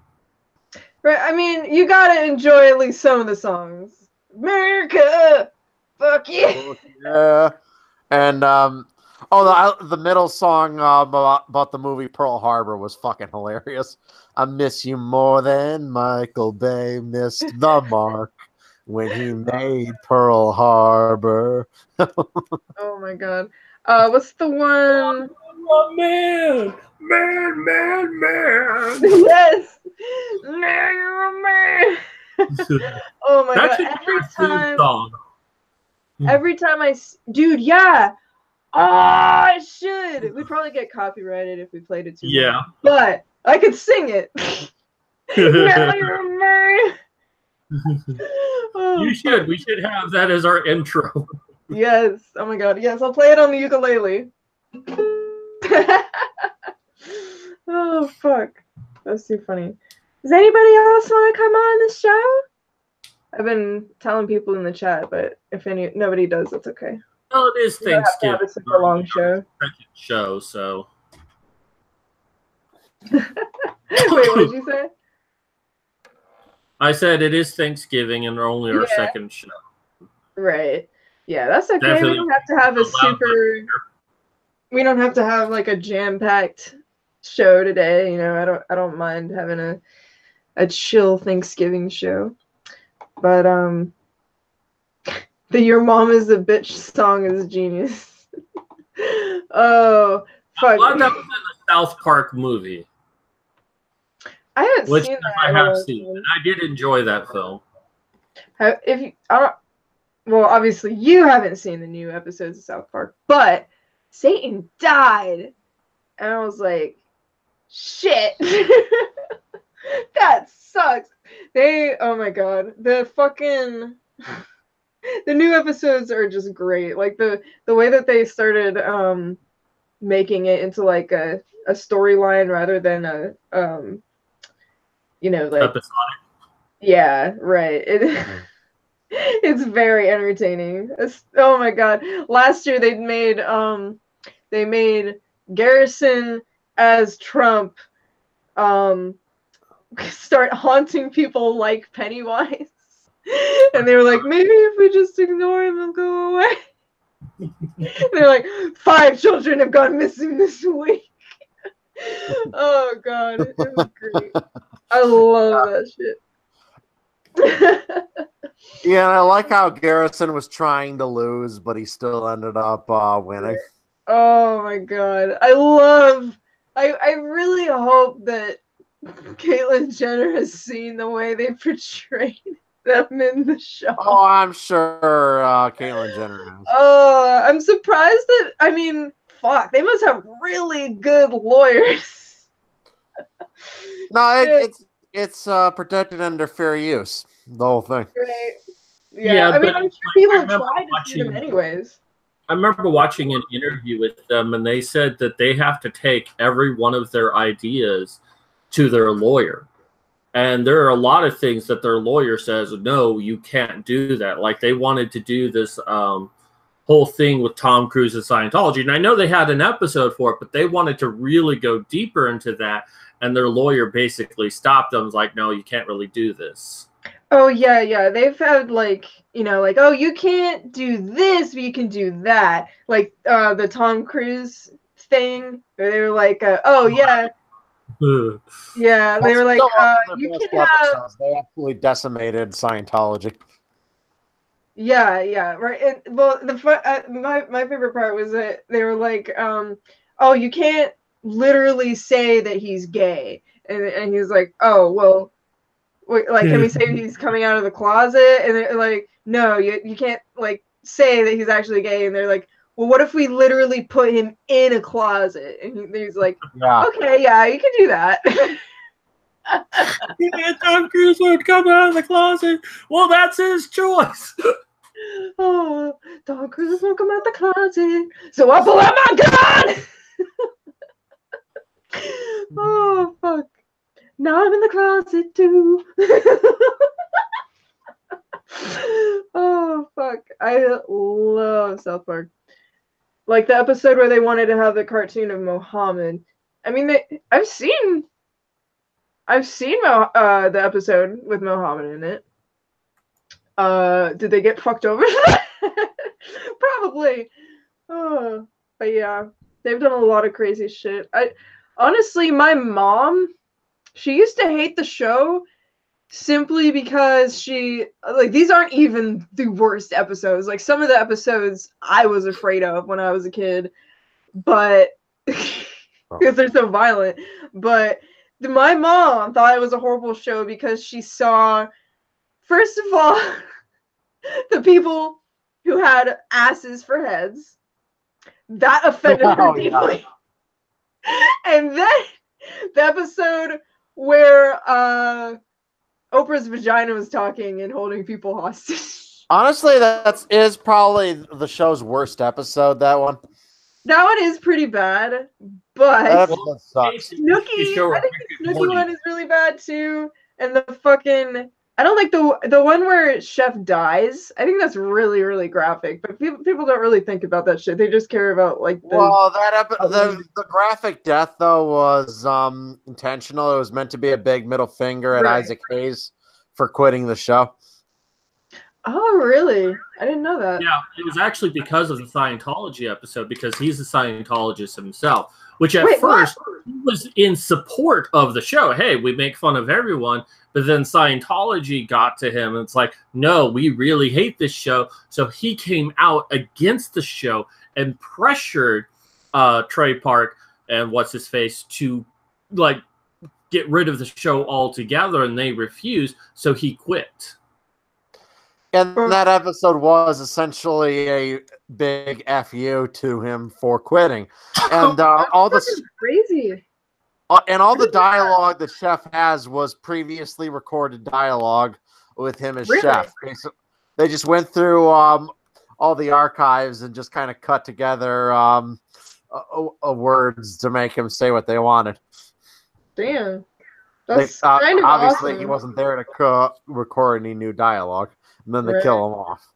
Right, I mean, you gotta enjoy at least some of the songs. America! Fuck yeah! Yeah. And, the middle song about the movie Pearl Harbor was fucking hilarious. I miss you more than Michael Bay missed the mark when he made Pearl Harbor. Oh my god. What's the one? Oh, man! Yes! Man, you're a man! Oh my god. Every time dude, yeah! Oh, I should! We'd probably get copyrighted if we played it too long. But I could sing it. Now you're a man! You should. We should have that as our intro. Yes. Oh my god. Yes, I'll play it on the ukulele. Oh fuck. That's too funny. Does anybody else want to come on the show? I've been telling people in the chat, but if nobody does, that's okay. Well, it is Thanksgiving. It's a long show. Second show, so. Wait, what did you say? I said it is Thanksgiving and only our second show. Right. Yeah, that's okay. Definitely. We don't have to have a super. We don't have to have like a jam-packed show today. You know, I don't mind having a chill Thanksgiving show. But the "Your Mom Is a Bitch" song is genius. Oh fuck! Well, that was in the South Park movie. I haven't seen that. I have seen, and I did enjoy that film. Well, obviously you haven't seen the new episodes of South Park, but Satan died, and I was like, shit, that sucks. Oh my god, the new episodes are just great. Like the way that they started making it into like a storyline rather than a like episodic. Yeah, right. It's very entertaining. Oh my god. Last year they made Garrison as Trump start haunting people like Pennywise. And they were like, maybe if we just ignore him, he'll go away. They're like, 5 children have gone missing this week. Oh god, it was great. I love that shit. Yeah, and I like how Garrison was trying to lose, but he still ended up winning. Oh my god. I really hope that Caitlyn Jenner has seen the way they portrayed them in the show. Oh, I'm sure Caitlyn Jenner is. Oh, I'm surprised that. I mean, fuck, they must have really good lawyers. No, it's protected under fair use. The whole thing. Right. Yeah, I mean, but I'm sure people have remember tried to sue them anyways. I remember watching an interview with them, and they said that they have to take every one of their ideas to their lawyer. And there are a lot of things that their lawyer says, no, you can't do that. Like they wanted to do this whole thing with Tom Cruise and Scientology. And I know they had an episode for it, but they wanted to really go deeper into that. And their lawyer basically stopped them, like, no, you can't really do this. Oh, yeah. They've had, like, you know, like, oh, you can't do this, but you can do that. Like, the Tom Cruise thing, where they were like, oh, yeah. Yeah, they were like, you can have... They absolutely decimated Scientology. Yeah, right. And, well, my favorite part was that they were like, oh, you can't literally say that he's gay. And he was like, oh, well, wait, like, can we say he's coming out of the closet? And they're like, no, you can't, like, say that he's actually gay. And they're like, well, what if we literally put him in a closet? And he's like, yeah. Okay, yeah, you can do that. Yeah, Tom Cruise would come out of the closet. Well, that's his choice. Oh, Tom Cruise won't come out the closet, so I pull out my gun. Oh, fuck. Now I'm in the closet, too. Oh, fuck. I love South Park. Like the episode where they wanted to have the cartoon of Mohammed. I mean, I've seen the episode with Mohammed in it. Did they get fucked over? Probably. Oh, but yeah, they've done a lot of crazy shit. Honestly, my mom, she used to hate the show simply because these aren't even the worst episodes. Like, some of the episodes I was afraid of when I was a kid, but because they're so violent. But my mom thought it was a horrible show because she saw, first of all, the people who had asses for heads. That offended her deeply. Yeah. And then the episode where Oprah's vagina was talking and holding people hostage. Honestly, that is probably the show's worst episode, that one. That one is pretty bad, but that sucks. Snooki, I think the Snooki one is really bad too. And the fucking, I don't like the one where Chef dies. I think that's really, really graphic, but people don't really think about that shit. They just care about like the graphic death though was intentional. It was meant to be a big middle finger at Isaac Hayes for quitting the show. Oh, really? I didn't know that. Yeah, it was actually because of the Scientology episode, because he's a Scientologist himself, which at first he was in support of the show. Hey, we make fun of everyone, but then Scientology got to him, and it's like, no, we really hate this show. So he came out against the show and pressured Trey Park and what's-his-face to, like, get rid of the show altogether, and they refused, so he quit. And that episode was essentially a big FU to him for quitting. And all the crazy. And all the dialogue that Chef has was previously recorded dialogue with him as Chef. They just went through all the archives and just kind of cut together words to make him say what they wanted. Damn. That's kind of obviously awesome. He wasn't there to record any new dialogue. And then they kill him off.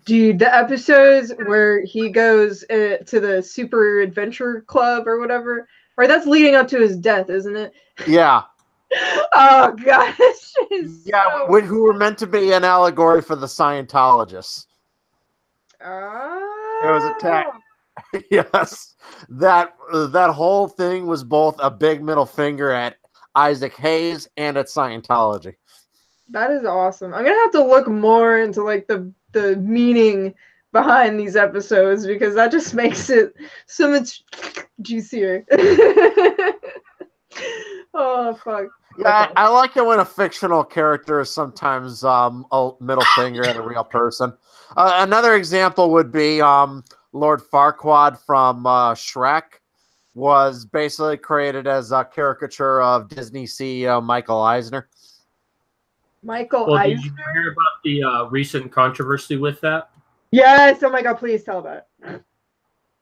Dude, the episodes where he goes to the Super Adventure Club or whatever, or that's leading up to his death, isn't it? Yeah. Oh, gosh. Yeah, who were meant to be an allegory for the Scientologists. Oh. It was attacked. Yes. That whole thing was both a big middle finger at Isaac Hayes and at Scientology. That is awesome. I'm gonna have to look more into like the meaning behind these episodes, because that just makes it so much juicier. Oh fuck. Yeah, Okay. I like it when a fictional character is sometimes a middle finger at a real person. Another example would be Lord Farquaad from Shrek was basically created as a caricature of Disney CEO Michael Eisner. Michael Well, did you Eisner? hear about the recent controversy with that? Yes. Oh my God, please tell about it.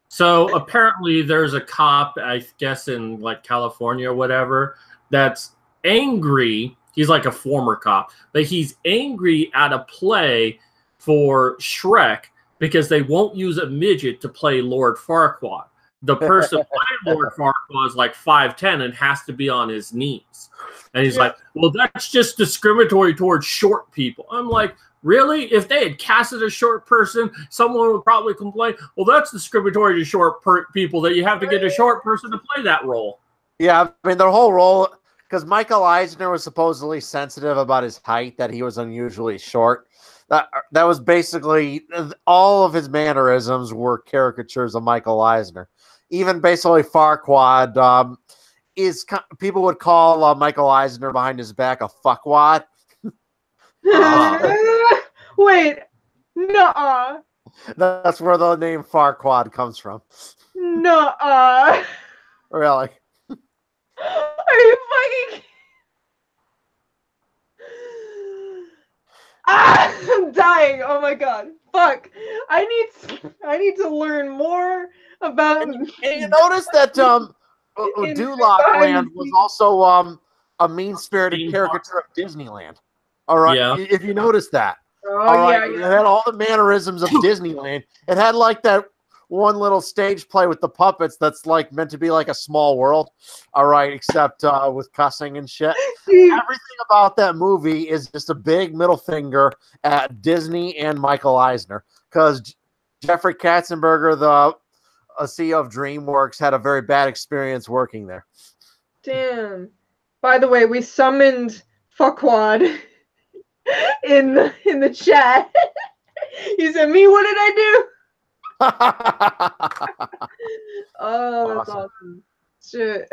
So apparently there's a cop, I guess in like California or whatever, that's angry. He's like a former cop, but he's angry at a play for Shrek because they won't use a midget to play Lord Farquaad. The person playing Lord Farquaad is like 5'10" and has to be on his knees. And he's like, well, that's just discriminatory towards short people. I'm like, really? If they had casted a short person, someone would probably complain, well, that's discriminatory to short people that you have to get a short person to play that role. Yeah, I mean, their whole role, because Michael Eisner was supposedly sensitive about his height, that he was unusually short. That was basically all of his mannerisms were caricatures of Michael Eisner. Even basically Farquaad people would call Michael Eisner behind his back a fuckwad. Wait, nuh-uh. That's where the name Farquaad comes from. Nuh-uh. Really? Are you fucking... Ah, I'm dying. Oh my God. Fuck. I need to learn more about... And you notice that Duloc Land was also a mean-spirited caricature of Disneyland. All right, Yeah. if you notice that. Oh, All right, yeah. it had all the mannerisms of Disneyland. It had like that one little stage play with the puppets that's like meant to be like a small world. All right, except with cussing and shit. Everything about that movie is just a big middle finger at Disney and Michael Eisner, because Jeffrey Katzenberger, the CEO of DreamWorks, had a very bad experience working there. Damn. By the way, we summoned Fuckwad in the chat. He said, "Me, what did I do?" Oh, that's awesome. Shit.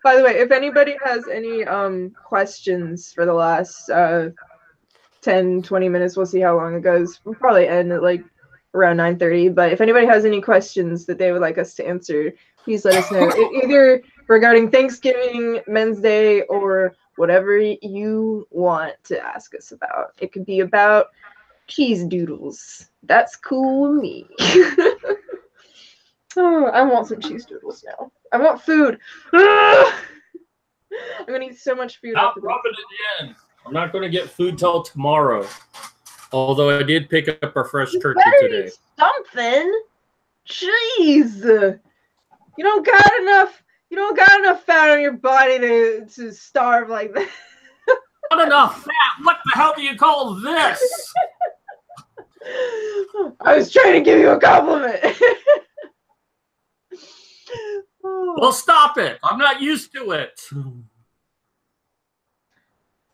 By the way, if anybody has any questions for the last 10-20 minutes, we'll see how long it goes. We'll probably end at like around 9:30. But if anybody has any questions that they would like us to answer, please let us know. Either regarding Thanksgiving, Men's Day, or whatever you want to ask us about. It could be about cheese doodles. That's cool with me. Oh, I want some cheese doodles now. I want food. I'm gonna eat so much food. Not rub it in the end. I'm not going to get food till tomorrow. Although I did pick up a fresh turkey today. Something. Jeez. You don't got enough fat on your body to starve like that. Not enough fat. What the hell do you call this? I was trying to give you a compliment. Well, stop it. I'm not used to it.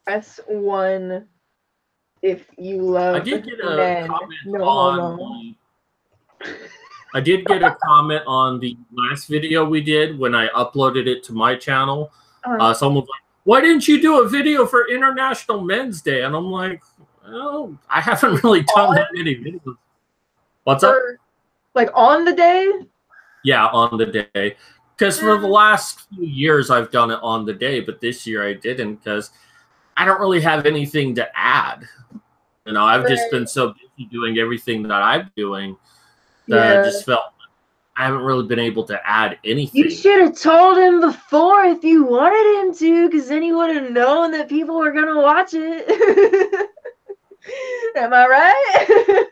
Press 1 if you love I did get a men. comment I did get a comment on the last video we did when I uploaded it to my channel. Someone was like, "Why didn't you do a video for International Men's Day?" And I'm like, "Oh, I haven't really done that many videos." What's up? Like on the day? Yeah, on the day. Because for the last few years, I've done it on the day, but this year I didn't because I don't really have anything to add. You know, I've just been so busy doing everything that I'm doing that I just felt I haven't really been able to add anything. You should have told him before if you wanted him to, because then he would have known that people were going to watch it. Am I right?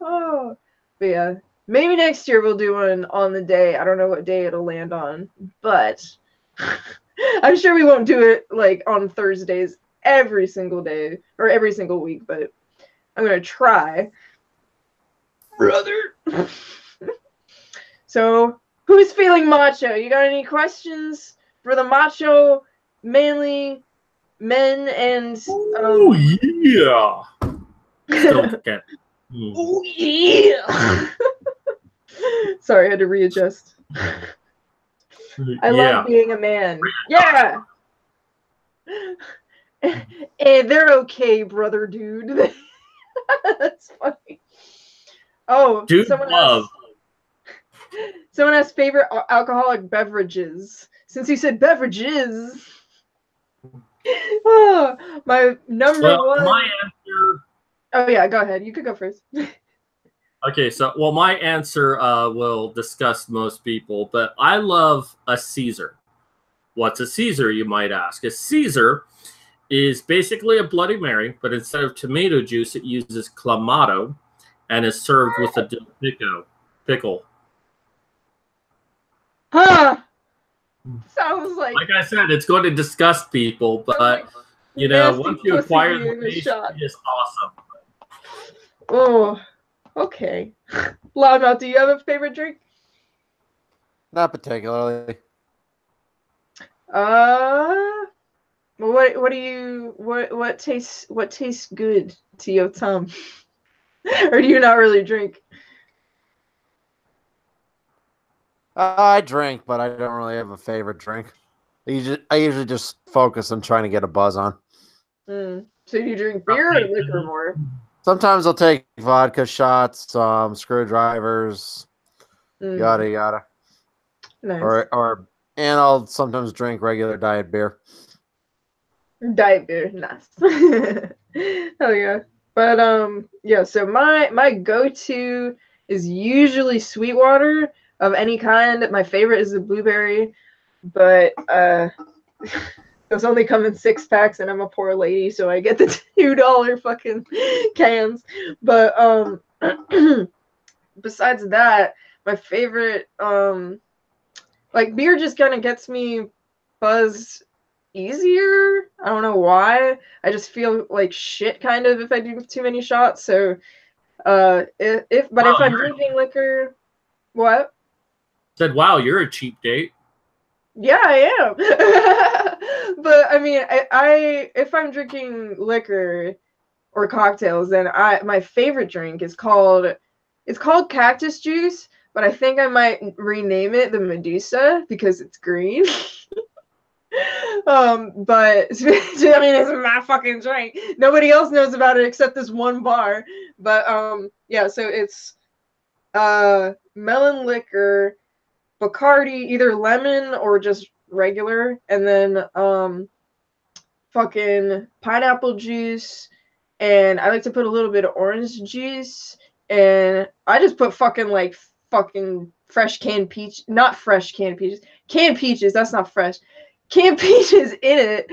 Oh, but yeah. Maybe next year we'll do one on the day. I don't know what day it'll land on, but I'm sure we won't do it like on Thursdays every single day or every single week, but I'm going to try. Brother. So, who's feeling macho? You got any questions for the macho, manly men and... Oh, yeah. Oh, yeah. Sorry, I had to readjust. I love being a man. Yeah. Hey, they're okay, brother, dude. That's funny. Oh, Dude love. Someone asked favorite alcoholic beverages. Since you said beverages, oh, my number one. My answer. Oh yeah, go ahead. You could go first. Okay, so my answer will disgust most people, but I love a Caesar. What's a Caesar, you might ask? A Caesar is basically a Bloody Mary, but instead of tomato juice, it uses clamato and is served with a dill pickle. Huh. Sounds like I said, it's going to disgust people, but you know, once you acquire the taste, it is awesome. Oh, okay. Loudmouth, do you have a favorite drink? Not particularly. What tastes good to your tongue? Or do you not really drink? I drink, but I don't really have a favorite drink. I usually just focus on trying to get a buzz on. So you drink beer or liquor more? Sometimes I'll take vodka shots, screwdrivers, yada yada. Nice. And I'll sometimes drink regular diet beer. Diet beer, nice. Hell yeah. But yeah, so my go-to is usually Sweetwater of any kind. My favorite is the blueberry, but those only come in 6-packs, and I'm a poor lady, so I get the $2 fucking cans. But besides that, my favorite like beer just kind of gets me buzzed easier. I don't know why. I just feel like shit kind of if I do too many shots. So if I'm drinking liquor, what? Said, wow, you're a cheap date. Yeah, I am. But I mean, I if I'm drinking liquor or cocktails, then my favorite drink is called cactus juice, but I think I might rename it the Medusa because it's green. But I mean, it's my fucking drink. Nobody else knows about it except this one bar. But yeah, so it's melon liquor, Bacardi, either lemon or just regular, and then fucking pineapple juice, and I like to put a little bit of orange juice, and I just put fucking fresh canned peach, not fresh canned peaches, that's not fresh. Canned peaches in it,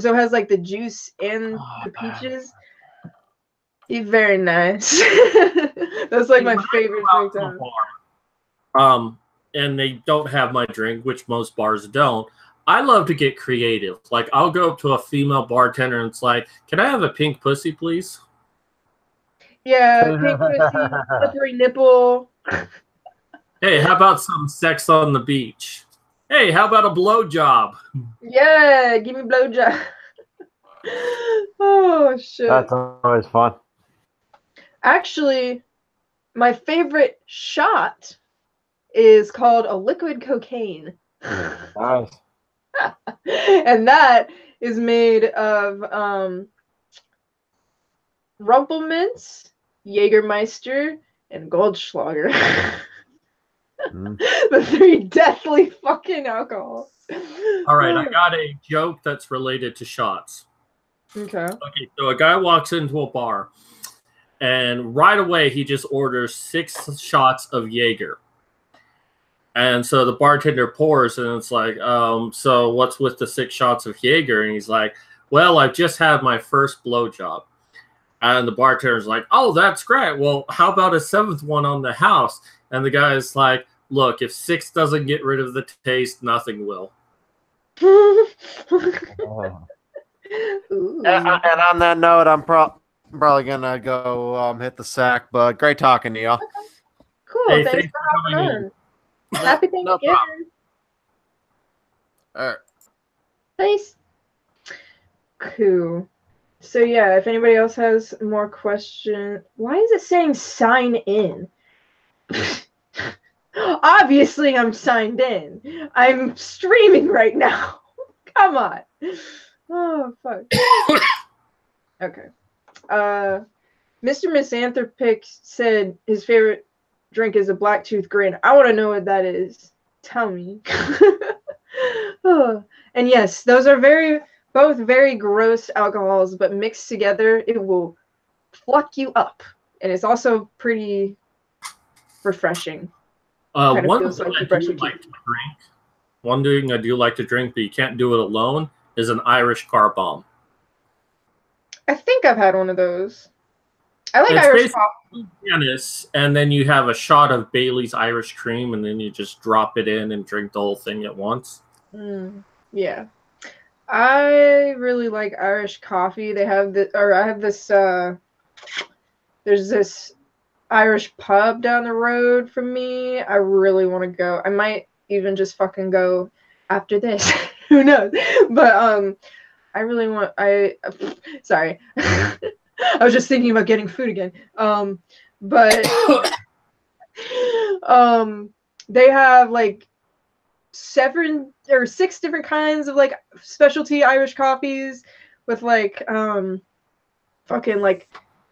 so it has like the juice and the peaches. It's very nice. That's like my favorite drink to have. And they don't have my drink, which most bars don't. I love to get creative. Like, I'll go up to a female bartender and it's like, "Can I have a pink pussy, please?" Yeah, pink pussy, slippery nipple. Hey, how about some sex on the beach? Hey, how about a blowjob? Yeah, give me blowjob. Oh shit! That's always fun. Actually, my favorite shot is called a liquid cocaine. Nice. And that is made of Rumpelminz, Jägermeister, and Goldschlager. The 3 deathly fucking alcohols. All right, I got a joke that's related to shots. Okay, so a guy walks into a bar, and right away he just orders 6 shots of Jaeger. And so the bartender pours, and it's like, so what's with the 6 shots of Jaeger? And he's like, well, I've just had my first blowjob. And the bartender's like, oh, that's great. Well, how about a 7th one on the house? And the guy's like, look, if 6 doesn't get rid of the taste, nothing will. And on that note, I'm probably gonna go hit the sack. But great talking to y'all. Cool. Hey, thanks for having on. Happy Thanksgiving. All right. Thanks. Cool. So yeah, if anybody else has more questions, why is it saying sign in? Obviously, I'm signed in. I'm streaming right now. Come on. Oh, fuck. Okay. Mr. Misanthropic said his favorite drink is a black tooth grin. I want to know what that is. Tell me. Oh. And yes, those are both very gross alcohols, but mixed together, it will pluck you up. And it's also pretty refreshing. Kind of feels like you brush your teeth. One thing I do like to drink, but you can't do it alone, is an Irish car bomb. I think I've had one of those. I like Irish coffee. Guinness, and then you have a shot of Bailey's Irish cream, and then you just drop it in and drink the whole thing at once. Yeah. I really like Irish coffee. They have I have this, there's this Irish pub down the road from me. I really want to go. I might even just fucking go after this. Who knows? But, I really want, sorry. I was just thinking about getting food again. But they have like 7 or 6 different kinds of like specialty Irish coffees with like fucking like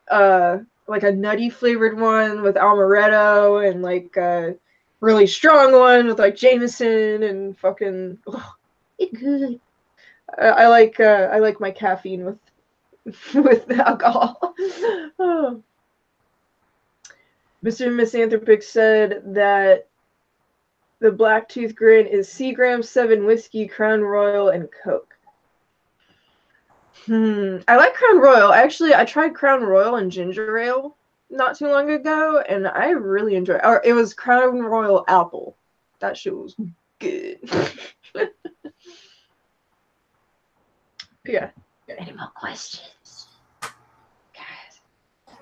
a nutty flavored one with amaretto, and like a really strong one with like Jameson and fucking it's good. I like my caffeine with alcohol. Oh. Mr. Misanthropic said that the Black Tooth Grin is Seagram 7 whiskey, Crown Royal, and Coke. I like Crown Royal. Actually, I tried Crown Royal and ginger ale not too long ago, and I really enjoyed it. Or it was Crown Royal Apple. That shit was good. Yeah. Any more questions? Guys.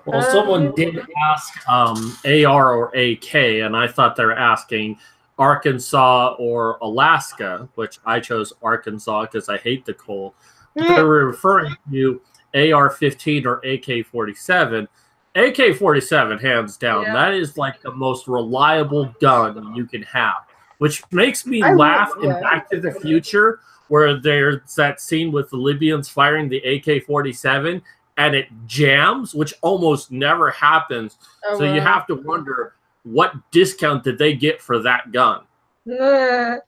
Well, someone did ask AR or AK, and I thought they were asking Arkansas or Alaska, which I chose Arkansas because I hate the cold. They were referring to AR-15 or AK-47. AK-47, hands down, that is like the most reliable gun you can have, which makes me laugh in Back to the Future, where there's that scene with the Libyans firing the AK-47 and it jams, which almost never happens. So you have to wonder, what discount did they get for that gun? Yeah,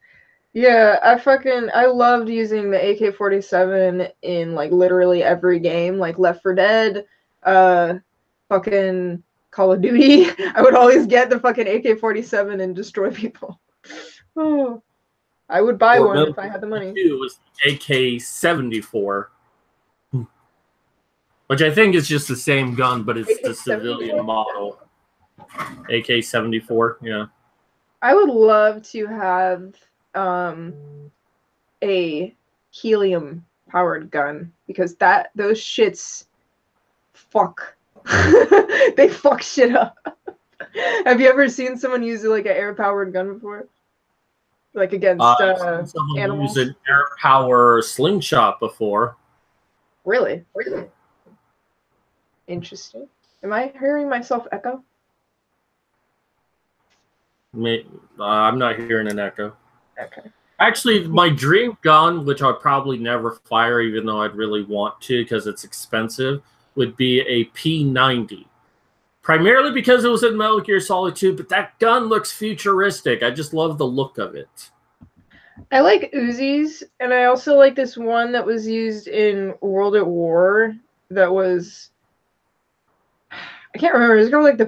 I loved using the AK-47 in like literally every game, like Left 4 Dead, fucking Call of Duty. I would always get the fucking AK-47 and destroy people. Oh. I would buy one if I had the money. It was the AK-74, which I think is just the same gun, but it's the civilian model. AK-74, yeah. I would love to have a helium-powered gun, because those shits fuck. They fuck shit up. Have you ever seen someone use like an air-powered gun before? Like against animals? Used an air power slingshot before. Really? Interesting. Am I hearing myself echo? I'm not hearing an echo. Okay. Actually, my dream gun, which I'd probably never fire, even though I'd really want to because it's expensive, would be a P90. Primarily because it was in Metal Gear Solid 2, but that gun looks futuristic. I just love the look of it. I like Uzis, and I also like this one that was used in World at War that was... I can't remember. It's called like the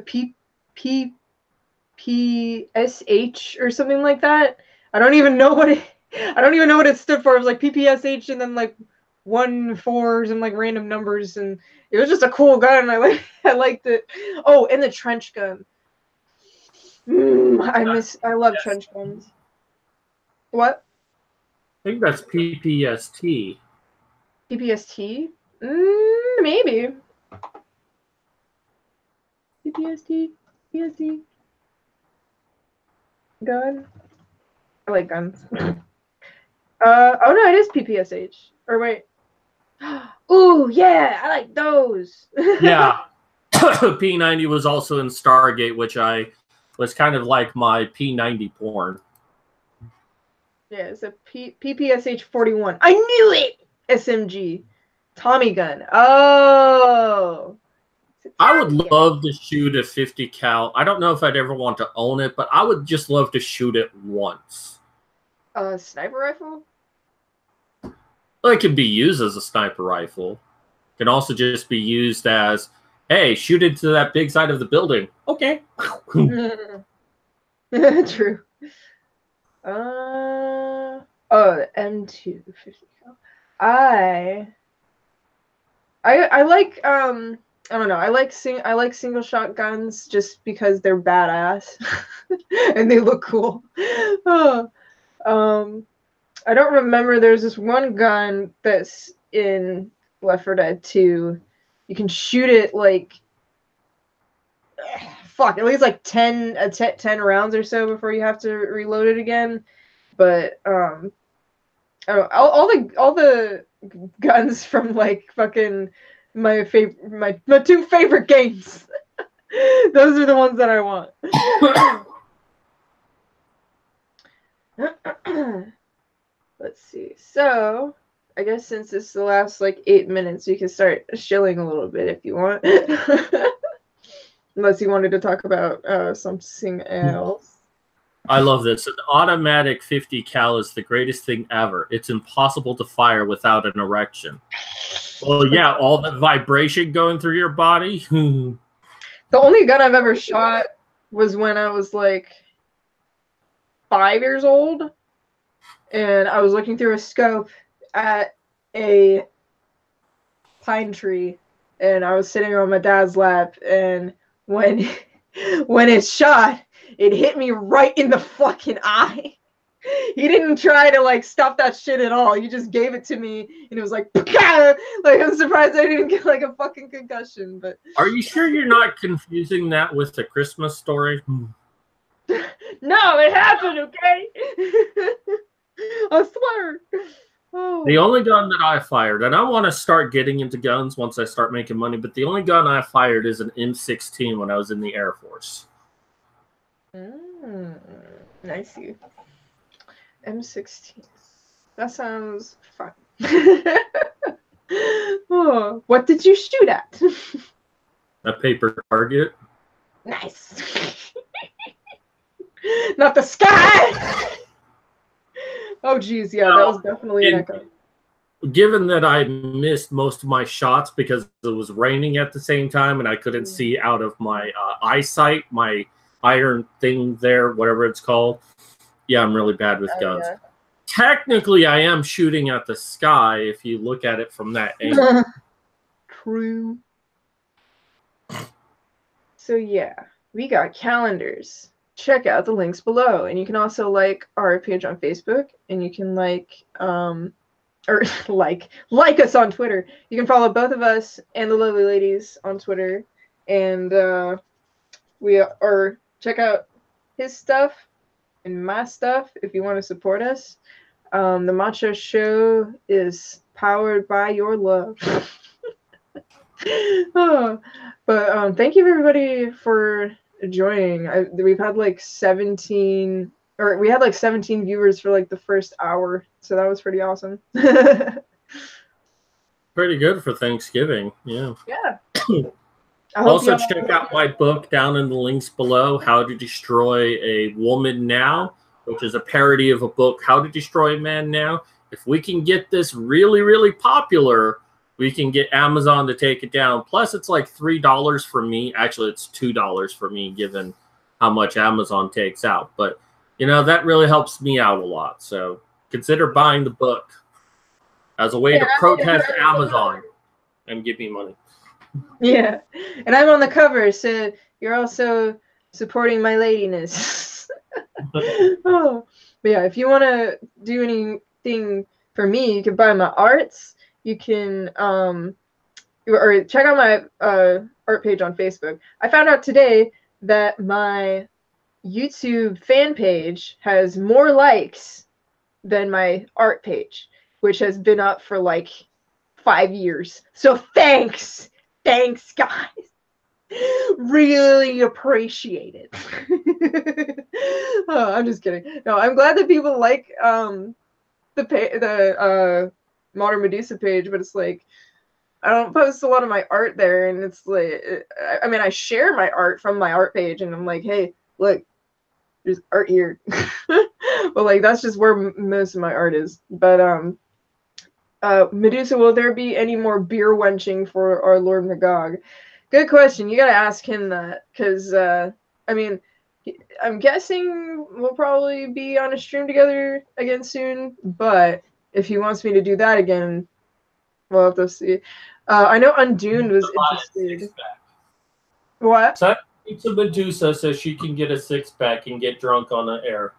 PPSH or something like that. I don't even know what it stood for. It was like PPSH and then like 1-4s and like random numbers, and it was just a cool gun. I liked it. Oh, and the trench gun. I love trench guns. What? I think that's PPST. PPST? Maybe. PPST. Gun. I like guns. Oh no, it is PPSH. Or wait. Ooh, yeah, I like those. Yeah. P90 was also in Stargate, which was kind of like my P90 porn. Yeah, it's a PPSH 41. I knew it! SMG. Tommy gun. Oh. I would love to shoot a 50 cal. I don't know if I'd ever want to own it, but I would just love to shoot it once. A sniper rifle? Well, it can be used as a sniper rifle. It can also just be used as, hey, shoot into that big side of the building. Okay. True. Oh, M2 50 cal. I like I don't know. I like single shot guns just because they're badass and they look cool. Oh, I don't remember. There's this one gun that's in Left 4 Dead 2. You can shoot it like at least like 10 rounds or so before you have to reload it again. But I don't know, all the guns from like fucking my two favorite games. Those are the ones that I want. Let's see. So I guess since this is the last like 8 minutes, you can start shilling a little bit if you want. Unless you wanted to talk about something else. I love this. An automatic 50 cal is the greatest thing ever. It's impossible to fire without an erection. Well, yeah, all the vibration going through your body. The only gun I've ever shot was when I was like 5 years old. And I was looking through a scope at a pine tree. And I was sitting on my dad's lap. And when it shot, it hit me right in the fucking eye. He didn't try to like stop that shit at all. He just gave it to me, and it was like, like I'm surprised I didn't get like a fucking concussion. But are you sure you're not confusing that with the Christmas Story? No, it happened. Okay, I swear. Oh. The only gun that I fired, and I want to start getting into guns once I start making money, but the only gun I fired is an M16 when I was in the Air Force. Nice. M16. That sounds fun. Oh, what did you shoot at? A paper target. Nice. Not the sky. Oh, geez, yeah, that was definitely an echo. Given that I missed most of my shots because it was raining at the same time and I couldn't see out of my eyesight, my iron thing there, whatever it's called. Yeah, I'm really bad with guns. Yeah. Technically, I am shooting at the sky if you look at it from that angle. True. So yeah, we got calendars. Check out the links below, and you can also like our page on Facebook, and you can like us on Twitter. You can follow both of us and the Lovely Ladies on Twitter, and check out his stuff and my stuff if you want to support us. The Macho Show is powered by your love. But thank you everybody for joining. We had like 17 viewers for like the first hour, so that was pretty awesome. Pretty good for Thanksgiving. Yeah. Also check out my book down in the links below, How to Destroy a Woman Now, which is a parody of a book, How to Destroy a Man Now. If we can get this really, really popular, we can get Amazon to take it down. Plus, it's like $3 for me. Actually, it's $2 for me, given how much Amazon takes out. But, you know, that really helps me out a lot. So consider buying the book as a way to protest Amazon and give me money. Yeah. And I'm on the cover, so you're also supporting my ladiness. Oh. But yeah, if you want to do anything for me, you can buy my arts. You can or check out my art page on Facebook. I found out today that my YouTube fan page has more likes than my art page, which has been up for like 5 years. So thanks guys. Really appreciate it. Oh, I'm just kidding. No, I'm glad that people like the Modern Medusa page, but it's like I don't post a lot of my art there, and it's like I mean I share my art from my art page, and I'm like, hey, look, there's art here. But like that's just where most of my art is. But Medusa, will there be any more beer wenching for our Lord Magog? Good question. You gotta ask him that, because I mean, I'm guessing we'll probably be on a stream together again soon. But if he wants me to do that again, we'll have to see. I know Undune was interested. What? So it's a Medusa so she can get a 6-pack and get drunk on the air.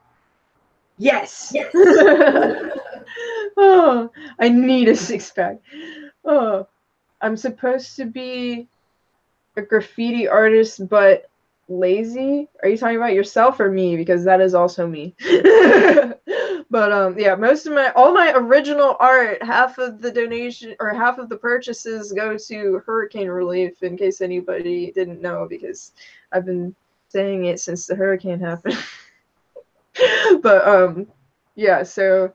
Yes. Oh, I need a 6-pack. Oh, I'm supposed to be a graffiti artist, but lazy. Are you talking about yourself or me? Because that is also me. But yeah, all my original art, half of the donation or half of the purchases go to hurricane relief. In case anybody didn't know, because I've been saying it since the hurricane happened. But yeah, so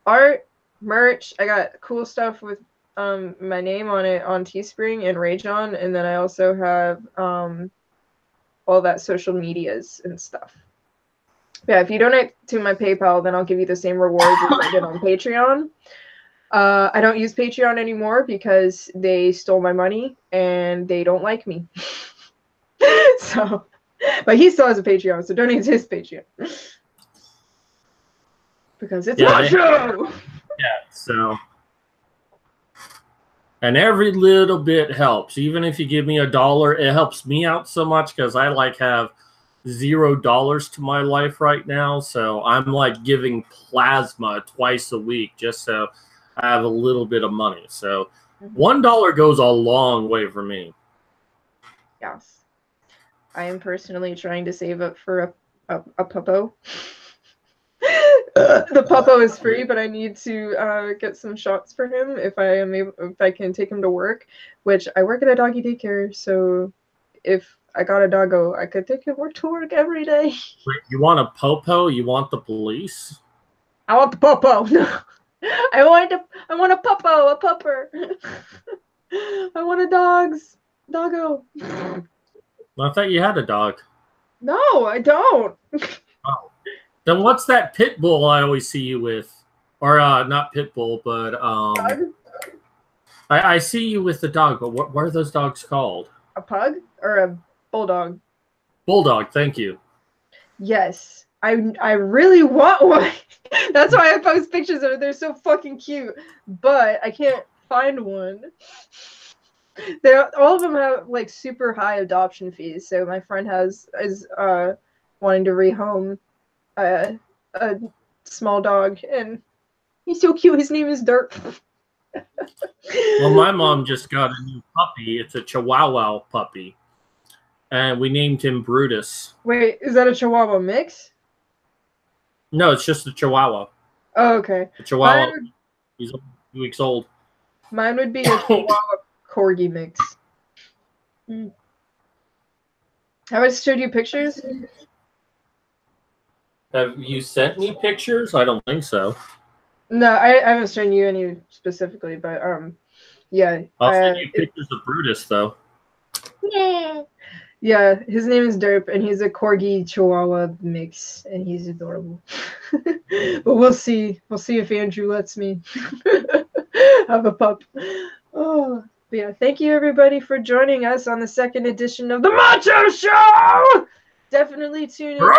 art, merch, I got cool stuff with my name on it on Teespring and Rageon, and then I also have all that social medias and stuff. Yeah, if you donate to my PayPal, then I'll give you the same rewards as I did on Patreon. I don't use Patreon anymore because they stole my money and they don't like me. So, but he still has a Patreon, so donate to his Patreon. Because it's Macho! Yeah, so. And every little bit helps. Even if you give me $1, it helps me out so much because I like have $0 to my life right now. So I'm like giving plasma twice a week just so I have a little bit of money. So $1 goes a long way for me. Yes. I am personally trying to save up for a puppo. The puppo is free, but I need to get some shots for him if I can take him to work, which I work at a doggy daycare, so if I got a doggo, I could take him to work every day. Wait, you want a popo? You want the police? I want the puppo. No. I want a puppo, a pupper. I want a doggo. I thought you had a dog. No, I don't. Oh. Then what's that pit bull I always see you with? Or not pit bull, but I see you with the dog, but what are those dogs called? A pug or a bulldog? Bulldog, thank you. Yes. I really want one. That's why I post pictures of it. They're so fucking cute. But I can't find one. All of them have like super high adoption fees. So my friend is wanting to rehome a small dog, and he's so cute. His name is Dirk. Well, my mom just got a new puppy. It's a Chihuahua puppy, and we named him Brutus. Wait, is that a Chihuahua mix? No, it's just a Chihuahua. Oh, okay. A Chihuahua. He's 2 weeks old. Mine would be a Chihuahua Corgi mix. Have I showed you pictures? Have you sent me pictures? I don't think so. No, I haven't shown you any specifically, but yeah. I'll send you pictures of Brutus though. Yeah. Yeah, his name is Derp, and he's a Corgi Chihuahua mix, and he's adorable. But we'll see. We'll see if Andrew lets me have a pup. Oh, but yeah. Thank you everybody for joining us on the second edition of the Macho Show. Definitely tune in.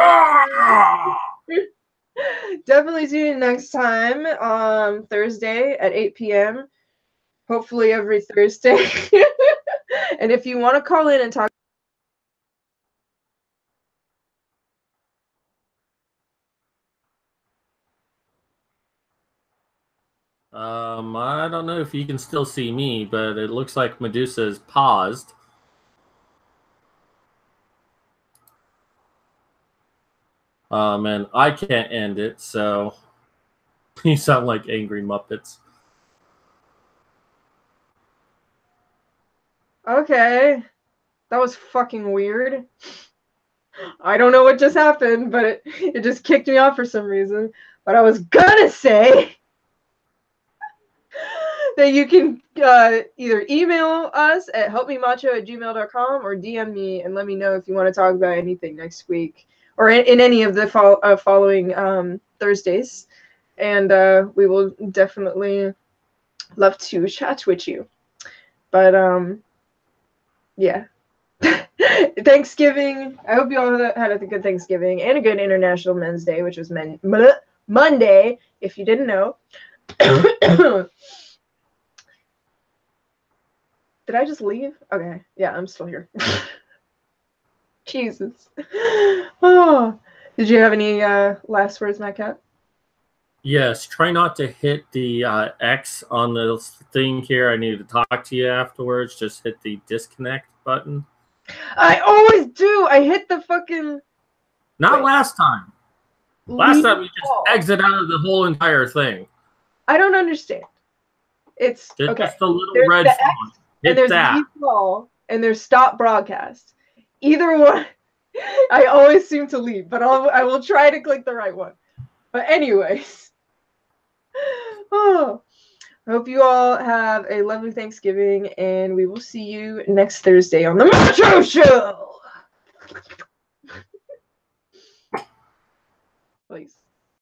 Definitely tune in next time on Thursday at 8 p.m. Hopefully every Thursday. And if you want to call in and talk. I don't know if you can still see me, but it looks like Medusa is paused. And I can't end it, so you sound like angry Muppets. Okay. That was fucking weird. I don't know what just happened, but it just kicked me off for some reason. But I was gonna say that you can either email us at helpmemacho@gmail.com or DM me and let me know if you want to talk about anything next week or in any of the following Thursdays. And we will definitely love to chat with you. But yeah. Thanksgiving. I hope you all had a good Thanksgiving and a good International Men's Day, which was Monday, if you didn't know. Did I just leave? Okay. Yeah, I'm still here. Jesus. Oh. Did you have any last words, Matt Cat? Yes, try not to hit the X on the thing here. I need to talk to you afterwards. Just hit the disconnect button. I always do. I hit the fucking... Not last time. Last time you just exit out of the whole entire thing. I don't understand. It's okay. Just a little there's red phone. Hit and there's that. Call, and there's stop broadcast. Either one, I always seem to leave, but I will try to click the right one. But anyways, oh, I hope you all have a lovely Thanksgiving, and we will see you next Thursday on the Macho Show. Please.